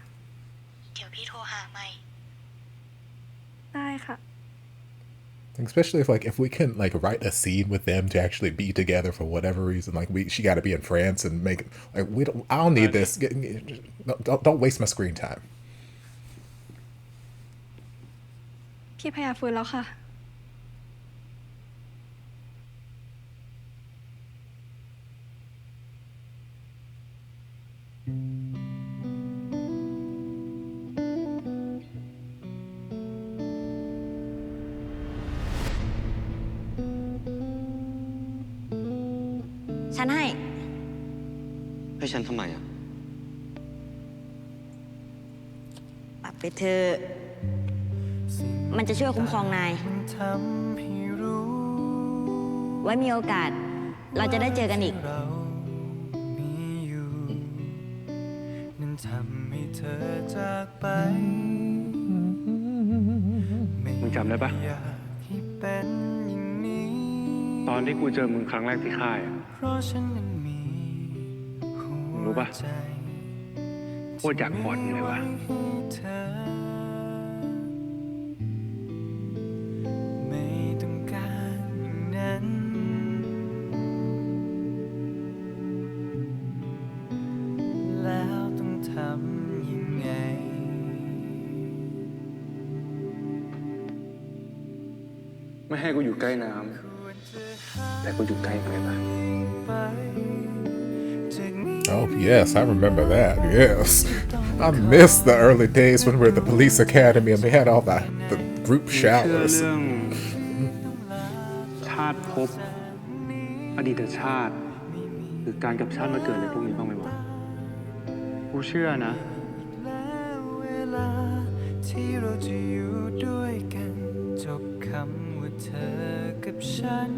เดี๋ยวพี่โทรหาใหม่ ได้ค่ะ Especially if we can like write a scene with them to actually be together for whatever reason. Like she got to be in France and make like we don't. I don't need this. Don't waste my screen time. พี่พยาฟื้นแล้วค่ะ ฉันให้ ให้ฉันทำไมอ่ะ ปรับไปเธอ มันจะช่วยคุ้มครองนาย ไว้มีโอกาส เราจะได้เจอกันอีก มึงจำได้ปะตอนที่กูเจอมึงครั้งแรกที่ค่ายอะมึงรู้ปะโคตรอยากกอดมึงเลยวะไม่ให้กูอยู่ใกล้น้ำแต่กูอยู่ใกล้มึงเลยปะ Oh yes, I remember that. Yes, I miss the early days when we were at the police academy and we had all the group showers. เรื่องชาติภพอดีตชาติหรือการกับชาติมาเกิดอะไรพวกนี้บ้างไหมวะกูเชื่อนะที่เราจะอยู่ด้วยกันจบคำว่าเธอกับฉัน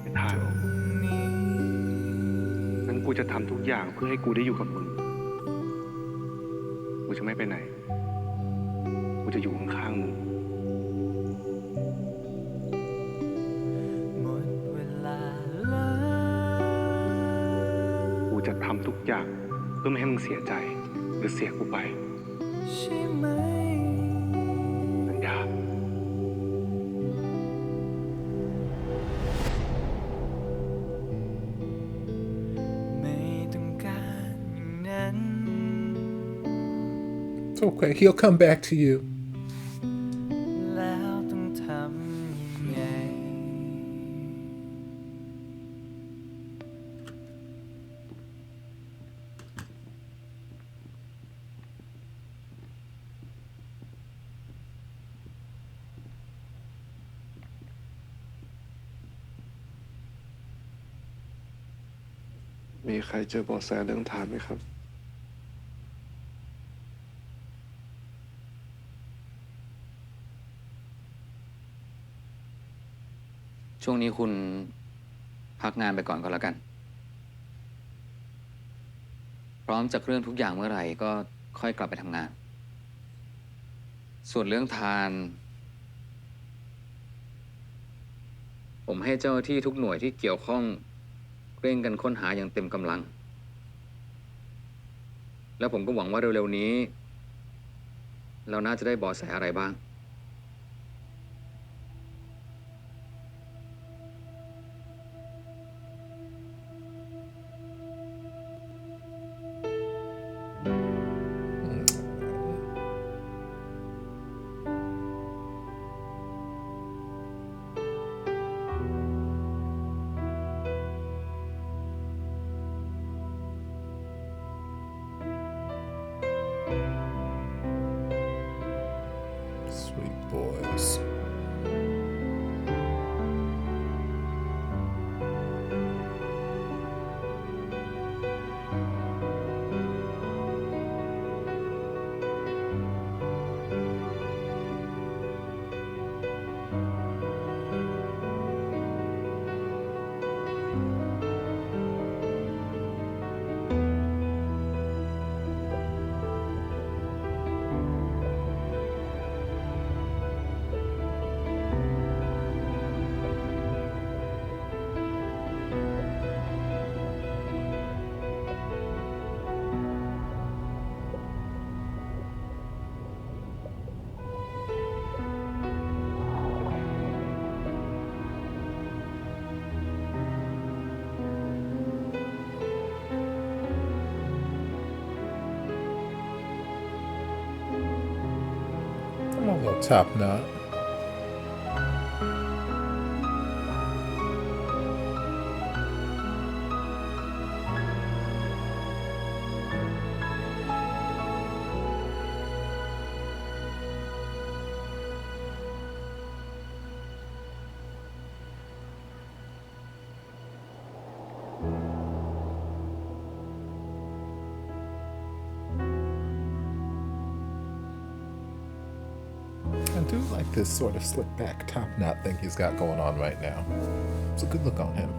เป็นทางงั้นกูจะทำทุกอย่างเพื่อให้กูได้อยู่กับมึงกูจะไม่ไปไหนกูจะอยู่ข้างๆมึงกูจะทำทุกอย่างเพื่อไม่ให้มึงเสียใจหรือเสียกูไปสัญญาIt's okay. He'll come back to you.มีใครเจอเบาะแสเรื่องฐานไหมครับ ช่วงนี้คุณพักงานไปก่อนก็แล้วกัน พร้อมจากเรื่องทุกอย่างเมื่อไหร่ก็ค่อยกลับไปทำงาน ส่วนเรื่องทาน ผมให้เจ้าหน้าที่ทุกหน่วยที่เกี่ยวข้องเร่งกันค้นหาอย่างเต็มกำลัง แล้วผมก็หวังว่าเร็วๆนี้ เราน่าจะได้เบาะแสอะไรบ้าง So Top knot. I do like this sort of slick back top knot thing he's got going on right now. It's a good look on him.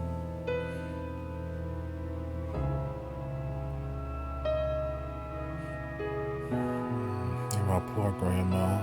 My poor grandma.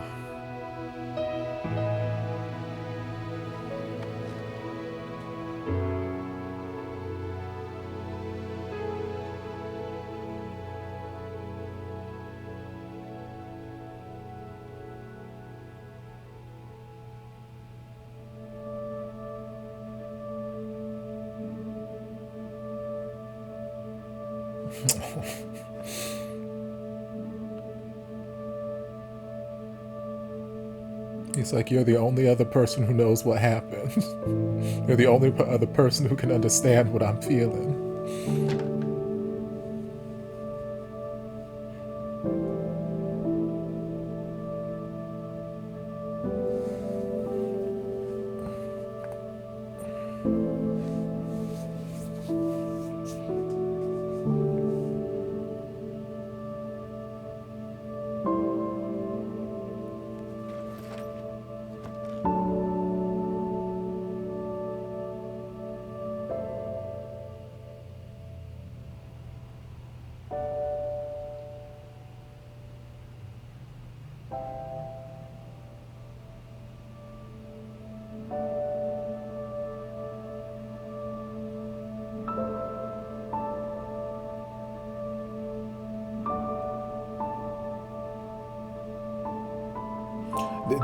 He's like, you're the only other person who knows what happened. You're the only other person who can understand what I'm feeling.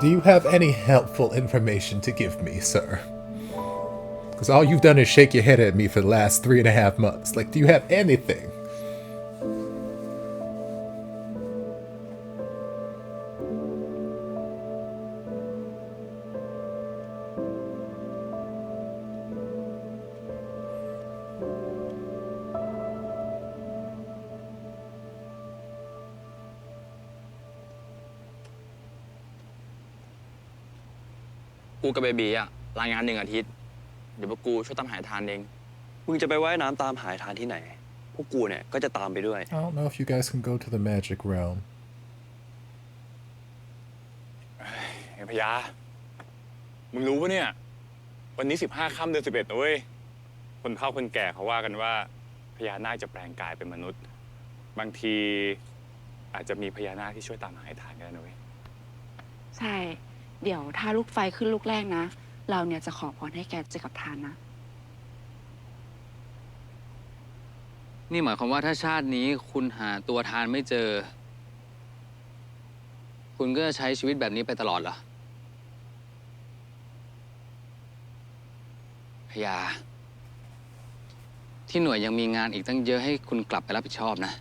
Do you have any helpful information to give me, sir? Because all you've done is shake your head at me for the last 3.5 months. Like, do you have anything?กูกับเบบีอะรายงาน1 อาทิตย์เดี๋ยวพวกกูช่วยตามหาทานเอง มึงจะไปว่ายน้ำตามหาทานที่ไหน พวกกูเนี่ยก็จะตามไปด้วย I don't know if you guys can go to the magic realm. ไอ้พญามึงรู้ปะเนี่ยวันนี้15 ค่ำเดือน 11นะเว้ยคนเฒ่าคนแก่เขาว่ากันว่าพญานาคจะแปลงกายเป็นมนุษย์บางทีอาจจะมีพญานาคที่ช่วยตามหาทานกันนะเว้ยใช่เดี๋ยวถ้าลูกไฟขึ้นลูกแรกนะเราเนี่ยจะขอพรให้แกเจอกับทานนะ นี่หมายความว่าถ้าชาตินี้คุณหาตัวทานไม่เจอ คุณก็จะใช้ชีวิตแบบนี้ไปตลอดเหรอพญาที่หน่วยยังมีงานอีกตั้งเยอะให้คุณกลับไปรับผิดชอบนะ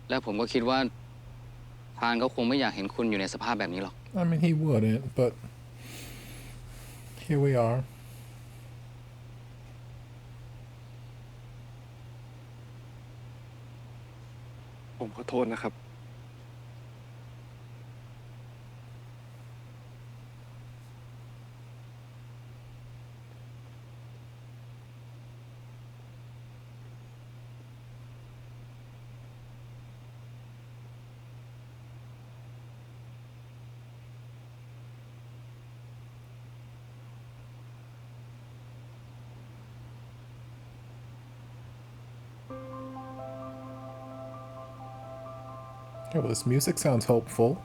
แล้วผมก็คิดว่าทานเขาคงไม่อยากเห็นคุณอยู่ในสภาพแบบนี้หรอก I mean, he wouldn't, but here we are. ผมขอโทษนะครับ Yeah, well, this music sounds hopeful.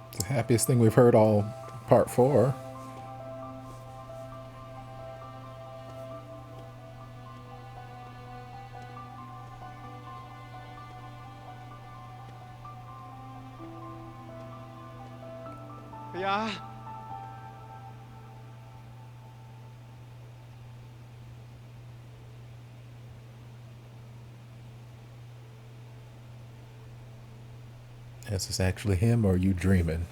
It's the happiest thing we've heard all part 4. Yeah. Is this actually him or are you dreaming?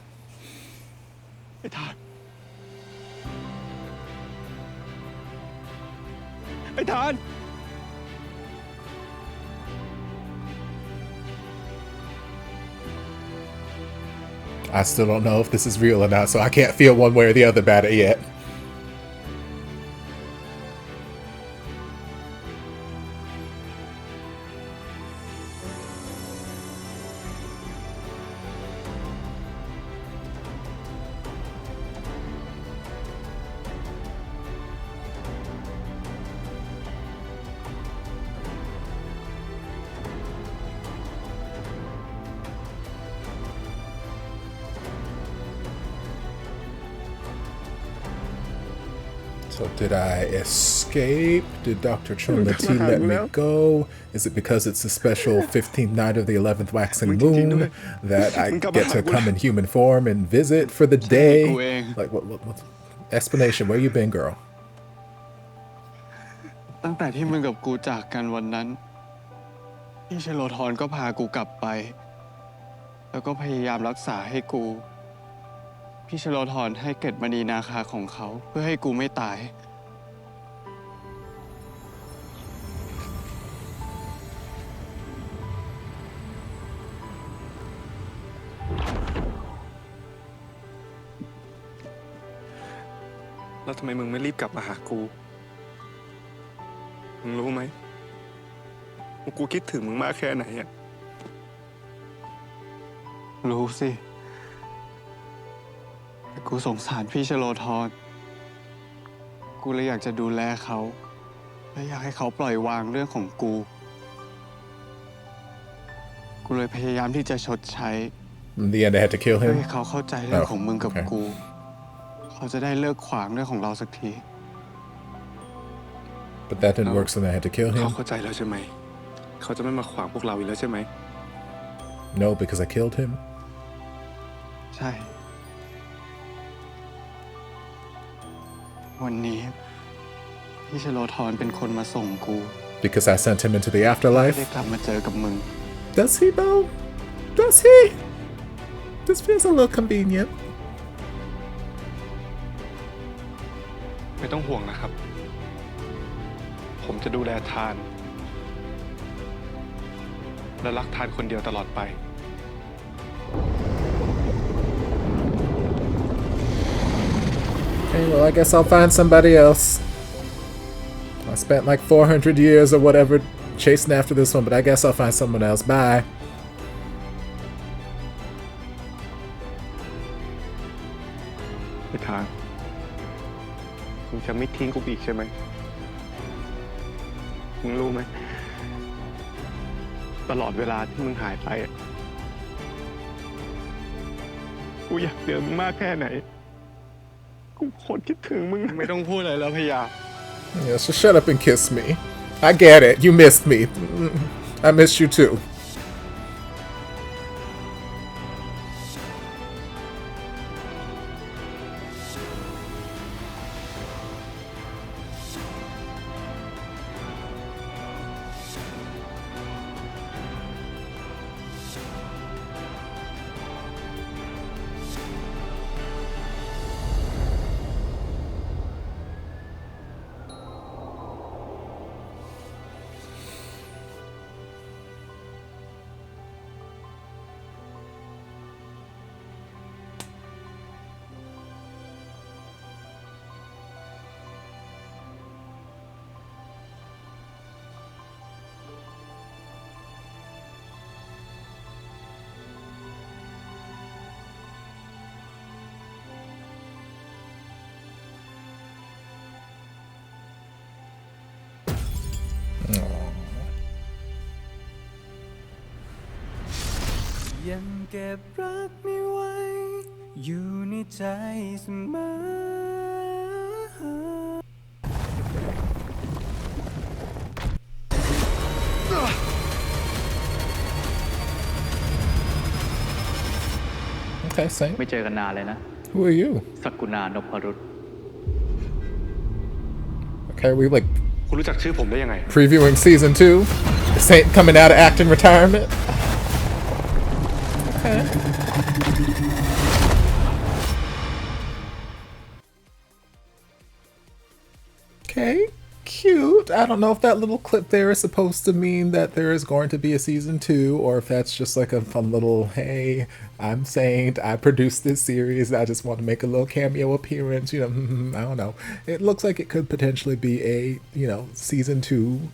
ไอ้ทานไอ้ทาน I still don't know if this is real or not, so I can't feel one way or the other about it yet. So did I escape? Did Dr. Chun Lati let me go? Is it because it's a special 15th night of the 11th waxing moon that I get to come in human form and visit for the day? Like, what explanation? Where you been, girl? ตั้งแต่ที่มึงกับกูจากกันวันนั้นพี่ชโลธรก็พากูกลับไปแล้วก็พยายามรักษาให้กูพี่ชโลธรให้เกร็ดมณีนาคาของเขาเพื่อให้กูไม่ตายแล้วทำไมมึงไม่รีบกลับมาหากูมึงรู้ไหมว่ากูคิดถึงมึงมากแค่ไหนอะรู้สิแต่กูสงสารพี่ชโลธรกูเลยอยากจะดูแลเขาและอยากให้เขาปล่อยวางเรื่องของกูกูเลยพยายามที่จะชดใช้ In the end, I had to kill เพื่อ him. ให้เขาเข้าใจเรื่องของมึงกับกูเขาจะได้เลิกขวางเรื่องของเราสักที But that didn't work, so then I had to kill เขา him. เข้าใจแล้วใช่ไหมเขาจะไม่มาขวางพวกเราอีกแล้วใช่ไหม No, because I killed him. ใช่วันนี้พี่ชโลธรเป็นคนมาส่งกู Because I sent him into the ไม่ afterlife. ได้กลับมาเจอกับมึง Does he though? Does he? This feels a little convenient. ไม่ต้องห่วงนะครับผมจะดูแลทานและรักทานคนเดียวตลอดไป Okay, well, I guess I'll find somebody else. I spent like 400 years or whatever chasing after this one, but I guess I'll find someone else. Bye. ไอ้ทานมึงจะไม่ทิ้งกูอีกใช่ไหมมึงรู้ไหมตลอดเวลาที่มึงหายไปกูอยากเจอมึงมากแค่ไหนกูโคตรคิดถึงมึงไม่ต้องพูดอะไรแล้วพยา Yeah, so shut up and kiss me. I get it. You missed me. I missed you too. Aww. ยังเก็บรักไม่ไหวอยู่ในใจเสมอ Okay, same. ไม่เจอกันนานเลยนะ Who are you? สกุณานพรุต Okay, we like คุณรู้จักชื่อผมได้ยังไง previewing season 2. This ain't coming out of acting retirement. Okay, cute. I don't know if that little clip there is supposed to mean that there is going to be a season 2, or if that's just like a fun little, hey, I'm Saint, I produced this series, I just want to make a little cameo appearance, you know, I don't know. It looks like it could potentially be a, you know, season 2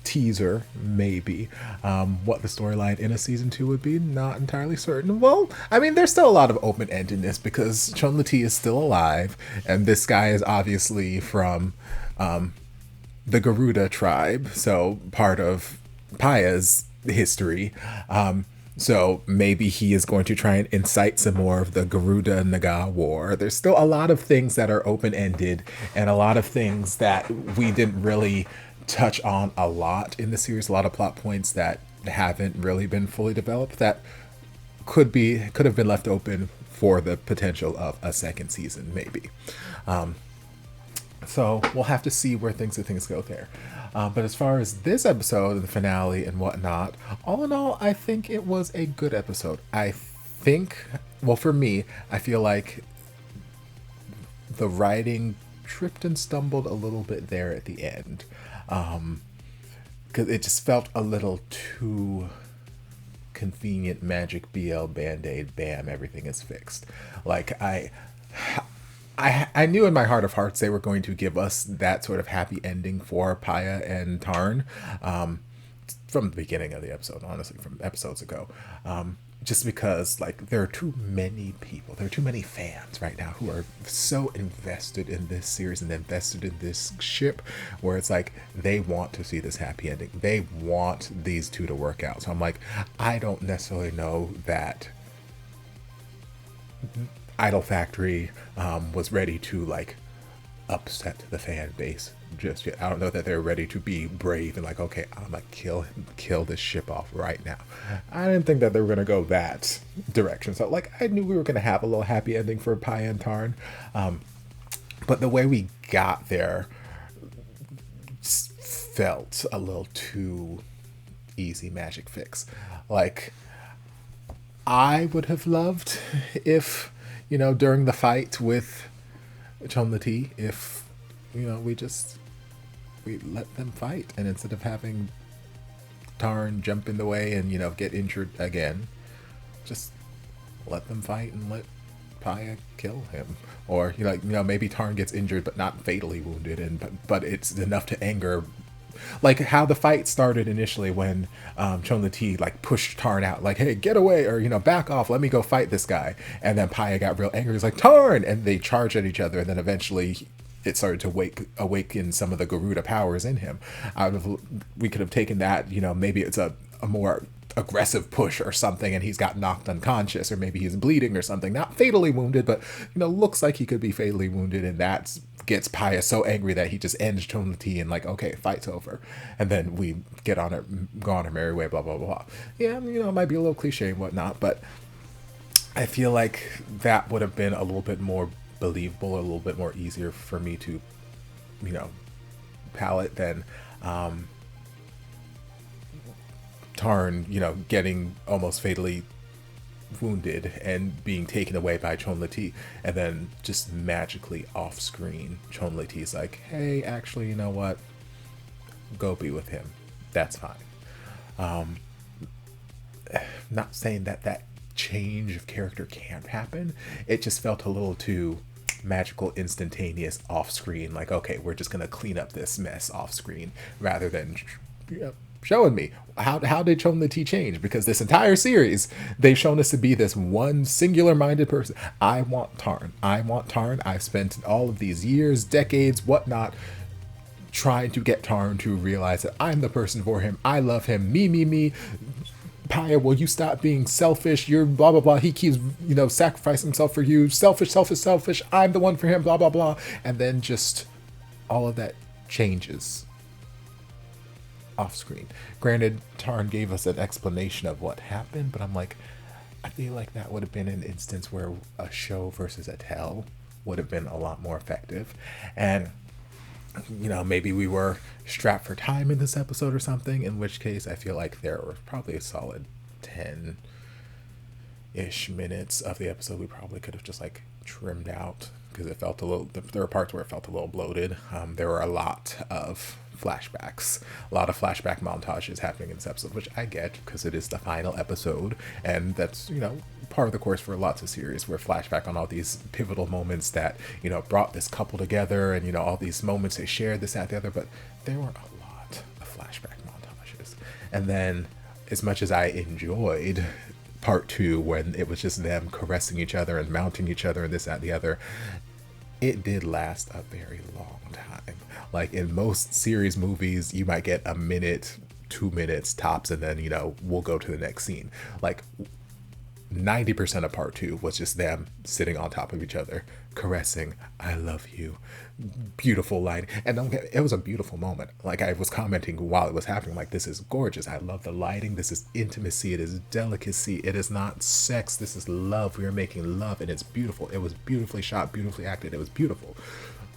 teaser, maybe. What the storyline in a season 2 would be, not entirely certain. Well, I mean, there's still a lot of open-endedness because Chun-Li is still alive, and this guy is obviously from the Garuda tribe, so part of Paya's history. So maybe he is going to try and incite some more of the Garuda Naga war. There's still a lot of things that are open-ended and a lot of things that we didn't really touch on a lot in the series. A lot of plot points that haven't really been fully developed that could have been left open for the potential of a second season, maybe. So we'll have to see where things go there. But as far as this episode, the finale and whatnot, all in all, I think it was a good episode. I think, well, for me, I feel like the writing tripped and stumbled a little bit there at the end. Because it just felt a little too convenient magic BL Band-Aid, bam, everything is fixed. Like, I knew in my heart of hearts they were going to give us that sort of happy ending for Paya and Tarn from the beginning of the episode, honestly, from episodes ago. Just because, like, there are too many people, there are too many fans right now who are so invested in this series and invested in this ship, where it's like they want to see this happy ending. They want these two to work out. So I'm like, I don't necessarily know that Idol Factory was ready to, like, upset the fan base just yet. I don't know that they're ready to be brave and like, okay, I'm gonna kill this ship off right now. I didn't think that they were gonna go that direction. So, like, I knew we were gonna have a little happy ending for Paya and Tarn, but the way we got there felt a little too easy magic fix. Like, I would have loved if, you know, during the fight with Chun-Li, if, you know, we let them fight, and instead of having Tarn jump in the way and, you know, get injured again, just let them fight and let Paya kill him. Or, you know, maybe Tarn gets injured but not fatally wounded, and but it's enough to anger. Like how the fight started initially when Chun-Li like pushed Tarn out, like, hey, get away, or, you know, back off, let me go fight this guy. And then Paya got real angry. He's like, Tarn! And they charged at each other, and then eventually it started to awaken some of the Garuda powers in him. We could have taken that, you know, maybe it's a more aggressive push or something, and he's got knocked unconscious, or maybe he's bleeding or something, not fatally wounded, but, you know, looks like he could be fatally wounded, and that gets Paya so angry that he just ends Chun-Li and like, okay, fight's over, and then we go on our merry way, blah blah blah. Yeah, you know, it might be a little cliche and whatnot, but I feel like that would have been a little bit more believable, a little bit more easier for me to, you know, palate than Tarn, you know, getting almost fatally wounded and being taken away by Chun-Li, and then just magically off screen Chun-Li's like, hey, actually, you know what, go be with him, that's fine. Not saying that change of character can't happen, it just felt a little too magical, instantaneous off screen, like, okay, we're just gonna clean up this mess off screen, rather than, you know, showing me how did Chun-Li change, because this entire series they've shown us to be this one singular minded person. I want Tarn. I've spent all of these years, decades, whatnot, trying to get Tarn to realize that I'm the person for him. I love him. Me. Paya, will you stop being selfish? You're blah blah blah. He keeps, you know, sacrificing himself for you. Selfish. I'm the one for him. Blah blah blah. And then just all of that changes off screen. Granted, Tarn gave us an explanation of what happened, but I'm like, I feel like that would have been an instance where a show versus a tell would have been a lot more effective. And, you know, maybe we were strapped for time in this episode or something, in which case I feel like there were probably a solid 10 ish minutes of the episode we probably could have just like trimmed out, because it felt a little, there were parts where it felt a little bloated. There were a lot of flashbacks, a lot of flashback montages happening in this episode, which I get because it is the final episode, and that's, you know, part of the course for lots of series, where flashback on all these pivotal moments that, you know, brought this couple together, and, you know, all these moments they shared, this, that, the other. But there were a lot of flashback montages. And then, as much as I enjoyed part 2, when it was just them caressing each other and mounting each other and this, that, the other, it did last a very long time. Like in most series movies, you might get a minute, 2 minutes tops, and then, you know, we'll go to the next scene. Like 90% of part 2 was just them sitting on top of each other, caressing, I love you, beautiful lighting. And it was a beautiful moment. Like I was commenting while it was happening, like, this is gorgeous. I love the lighting. This is intimacy. It is delicacy. It is not sex. This is love. We are making love, and it's beautiful. It was beautifully shot, beautifully acted. It was beautiful.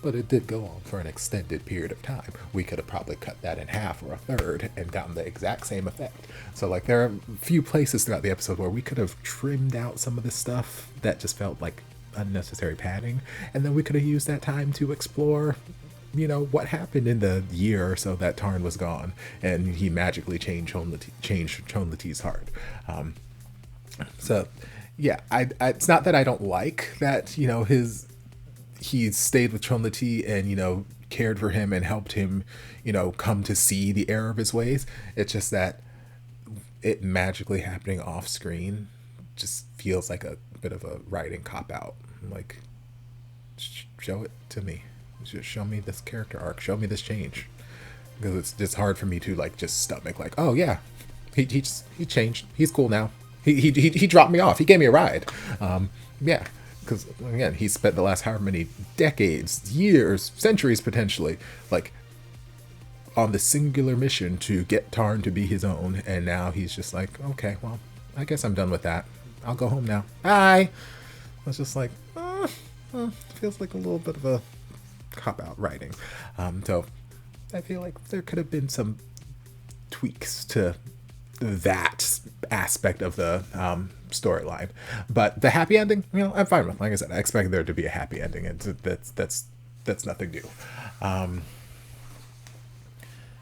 But it did go on for an extended period of time. We could have probably cut that in half or a third and gotten the exact same effect. So like there are a few places throughout the episode where we could have trimmed out some of the stuff that just felt like unnecessary padding, and then we could have used that time to explore, you know, what happened in the year or so that Tarn was gone and he magically changed Chonlati's heart. So yeah, it's not that I don't like that, you know, he stayed with Chonlati and, you know, cared for him and helped him, you know, come to see the error of his ways. It's just that it magically happening off screen just feels like a bit of a writing cop-out. Like, show it to me. Just show me this character arc. Show me this change. Because it's just hard for me to, like, just stomach, like, oh yeah, he changed. He's cool now. He dropped me off. He gave me a ride. Yeah. Because, again, he spent the last however many decades, years, centuries potentially, like, on the singular mission to get Tarn to be his own. And now he's just like, okay, well, I guess I'm done with that. I'll go home now. Bye. It's just like, feels like a little bit of a cop-out writing. So I feel like there could have been some tweaks to that aspect of the storyline, but the happy ending, you know, I'm fine with. Like I said, I expect there to be a happy ending, and that's nothing new.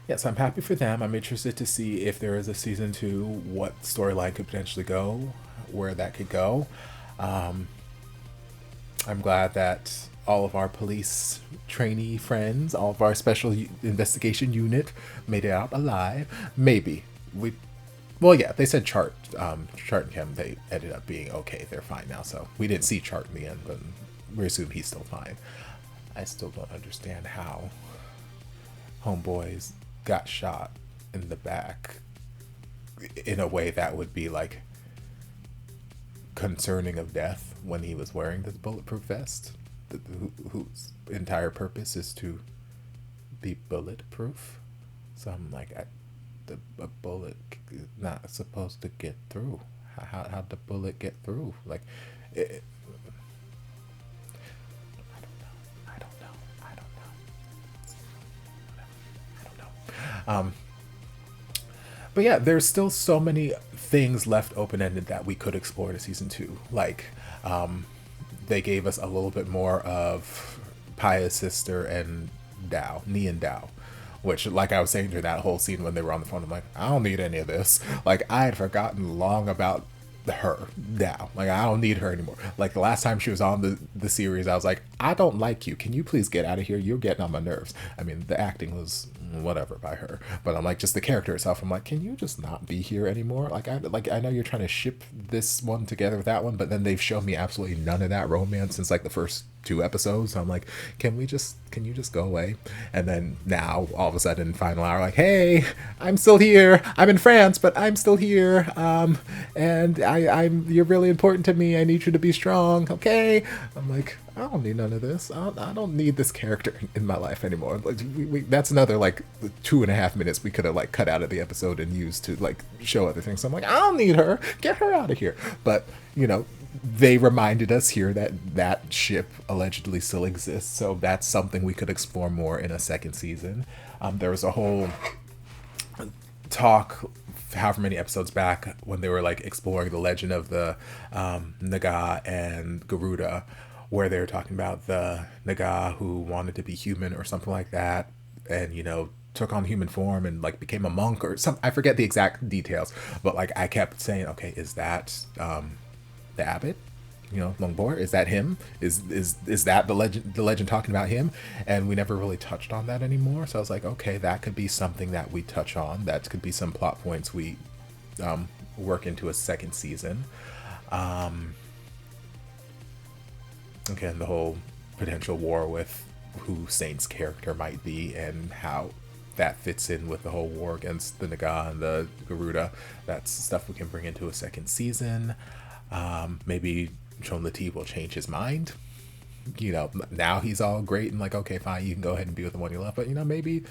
Yeah, so I'm happy for them. I'm interested to see if there is a season 2, what storyline could potentially go, where that could go. I'm glad that all of our police trainee friends, all of our special investigation unit made it out alive. Maybe well, yeah, they said Chart and Kim, they ended up being okay. They're fine now. So we didn't see Chart in the end, but we assume he's still fine. I still don't understand how homeboys got shot in the back in a way that would be like concerning of death when he was wearing this bulletproof vest, whose entire purpose is to be bulletproof. So I'm like, a bullet is not supposed to get through. How'd the bullet get through? Like, I don't know. But yeah, there's still so many things left open-ended that we could explore to season 2. Like, they gave us a little bit more of Paya's sister and Dao, Ni and Dao. Which, like I was saying during that whole scene when they were on the phone, I'm like, I don't need any of this. Like, I had forgotten long about her now. Like, I don't need her anymore. Like, the last time she was on the series, I was like, I don't like you. Can you please get out of here? You're getting on my nerves. I mean, the acting was whatever by her, but I'm like, just the character itself, I'm like, can you just not be here anymore? Like, I know you're trying to ship this one together with that one, but then they've shown me absolutely none of that romance since like the first 2 episodes. So I'm like, can you just go away? And then now all of a sudden, final hour, like, hey, I'm still here. I'm in France, but I'm still here. And you're really important to me. I need you to be strong. Okay. I'm like, I don't need none of this. I don't need this character in my life anymore. Like, that's another like 2.5 minutes we could have like cut out of the episode and used to like show other things. So I'm like, I don't need her. Get her out of here. But you know, they reminded us here that ship allegedly still exists. So that's something we could explore more in a second season. There was a whole talk however many episodes back when they were like exploring the legend of the Naga and Garuda, where they were talking about the Naga who wanted to be human or something like that, and took on human form and like became a monk or some, I forget the exact details, but like I kept saying, okay, is that the abbot? Longbor, is that him? Is that the legend talking about him? And we never really touched on that anymore. So I was like, okay, that could be something that we touch on. That could be some plot points we work into a second season. Again, the whole potential war with who Saint's character might be and how that fits in with the whole war against the Naga and the Garuda. That's stuff we can bring into a second season. Maybe Chon Latif will change his mind. Now he's all great and like, okay, fine, you can go ahead and be with the one you love. But, maybe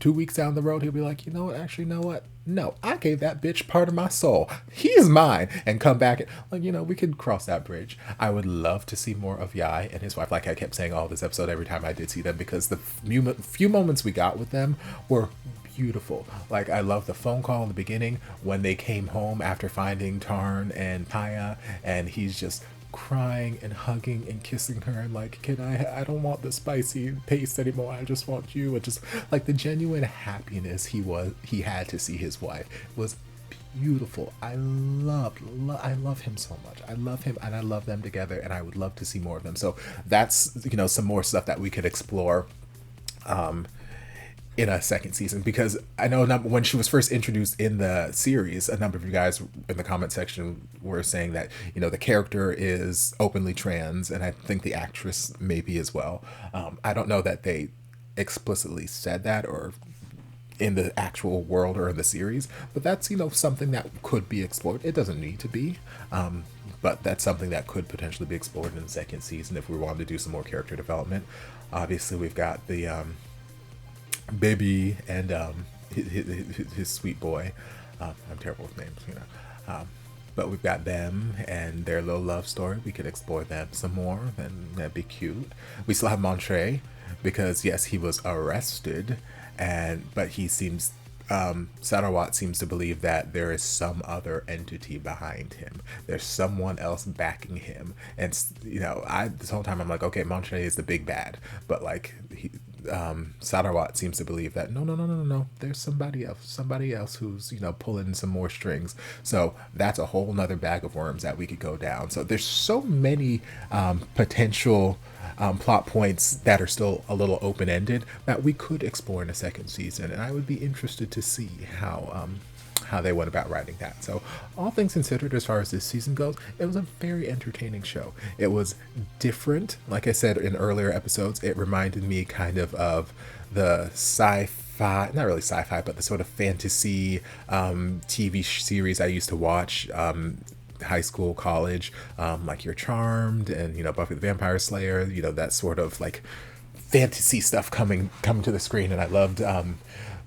2 weeks down the road, he'll be like, you know what? No, I gave that bitch part of my soul. He is mine. And come back and, like, we could cross that bridge. I would love to see more of Yai and his wife. Like I kept saying all this episode every time I did see them, because the few moments we got with them were beautiful. Like, I love the phone call in the beginning when they came home after finding Tarn and Kaya, and he's just crying and hugging and kissing her and like, kid, I don't want the spicy paste anymore, I just want you. And just like the genuine happiness he had to see his wife was beautiful. I love him so much. I love him and I love them together, and I would love to see more of them. So that's some more stuff that we could explore in a second season, because I know when she was first introduced in the series, a number of you guys in the comment section were saying that the character is openly trans, and I think the actress maybe as well. I don't know that they explicitly said that or in the actual world or in the series, but that's something that could be explored. It doesn't need to be, but that's something that could potentially be explored in the second season if we wanted to do some more character development. Obviously, we've got the Baby and his sweet boy. I'm terrible with names, but we've got them and their little love story. We could explore them some more, and that'd be cute. We still have Montre, because yes, he was arrested, but he seems Sarawat seems to believe that there is some other entity behind him. There's someone else backing him, and this whole time I'm like, okay, Montre is the big bad, but like Sarawat seems to believe that no, there's somebody else who's pulling some more strings. So that's a whole nother bag of worms that we could go down. So there's so many potential plot points that are still a little open-ended that we could explore in a second season, and I would be interested to see how they went about writing that. So all things considered, as far as this season goes, it was a very entertaining show. It was different. Like I said in earlier episodes, it reminded me kind of the sci-fi, not really sci-fi, but the sort of fantasy TV series I used to watch high school, college, like You're Charmed and Buffy the Vampire Slayer, that sort of like fantasy stuff coming to the screen. And I loved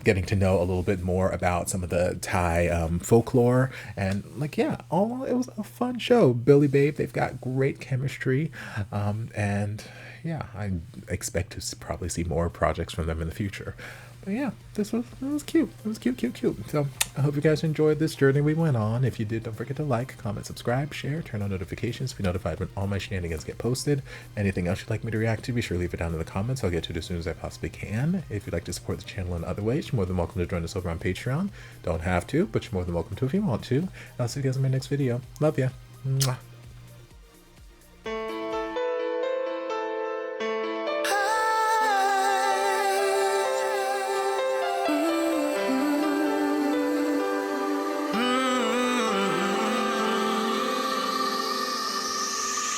getting to know a little bit more about some of the Thai folklore, and like, yeah, all it was a fun show. babiibabe, they've got great chemistry, and yeah, I expect to probably see more projects from them in the future. But yeah, it was cute. It was cute. So I hope you guys enjoyed this journey we went on. If you did, don't forget to like, comment, subscribe, share, turn on notifications to be notified when all my shenanigans get posted. Anything else you'd like me to react to, be sure to leave it down in the comments. I'll get to it as soon as I possibly can. If you'd like to support the channel in other ways, you're more than welcome to join us over on Patreon. Don't have to, but you're more than welcome to if you want to. And I'll see you guys in my next video. Love ya. Mwah.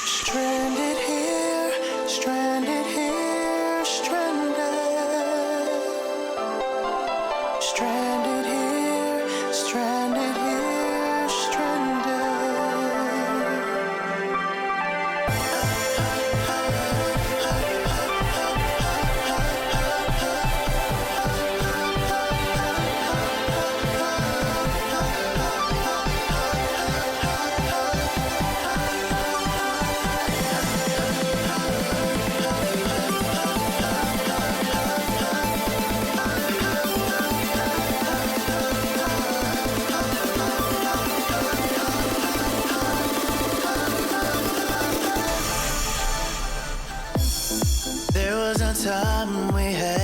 Stranded here, stranded here, stranded. Stranded here, stranded here, stranded. time we had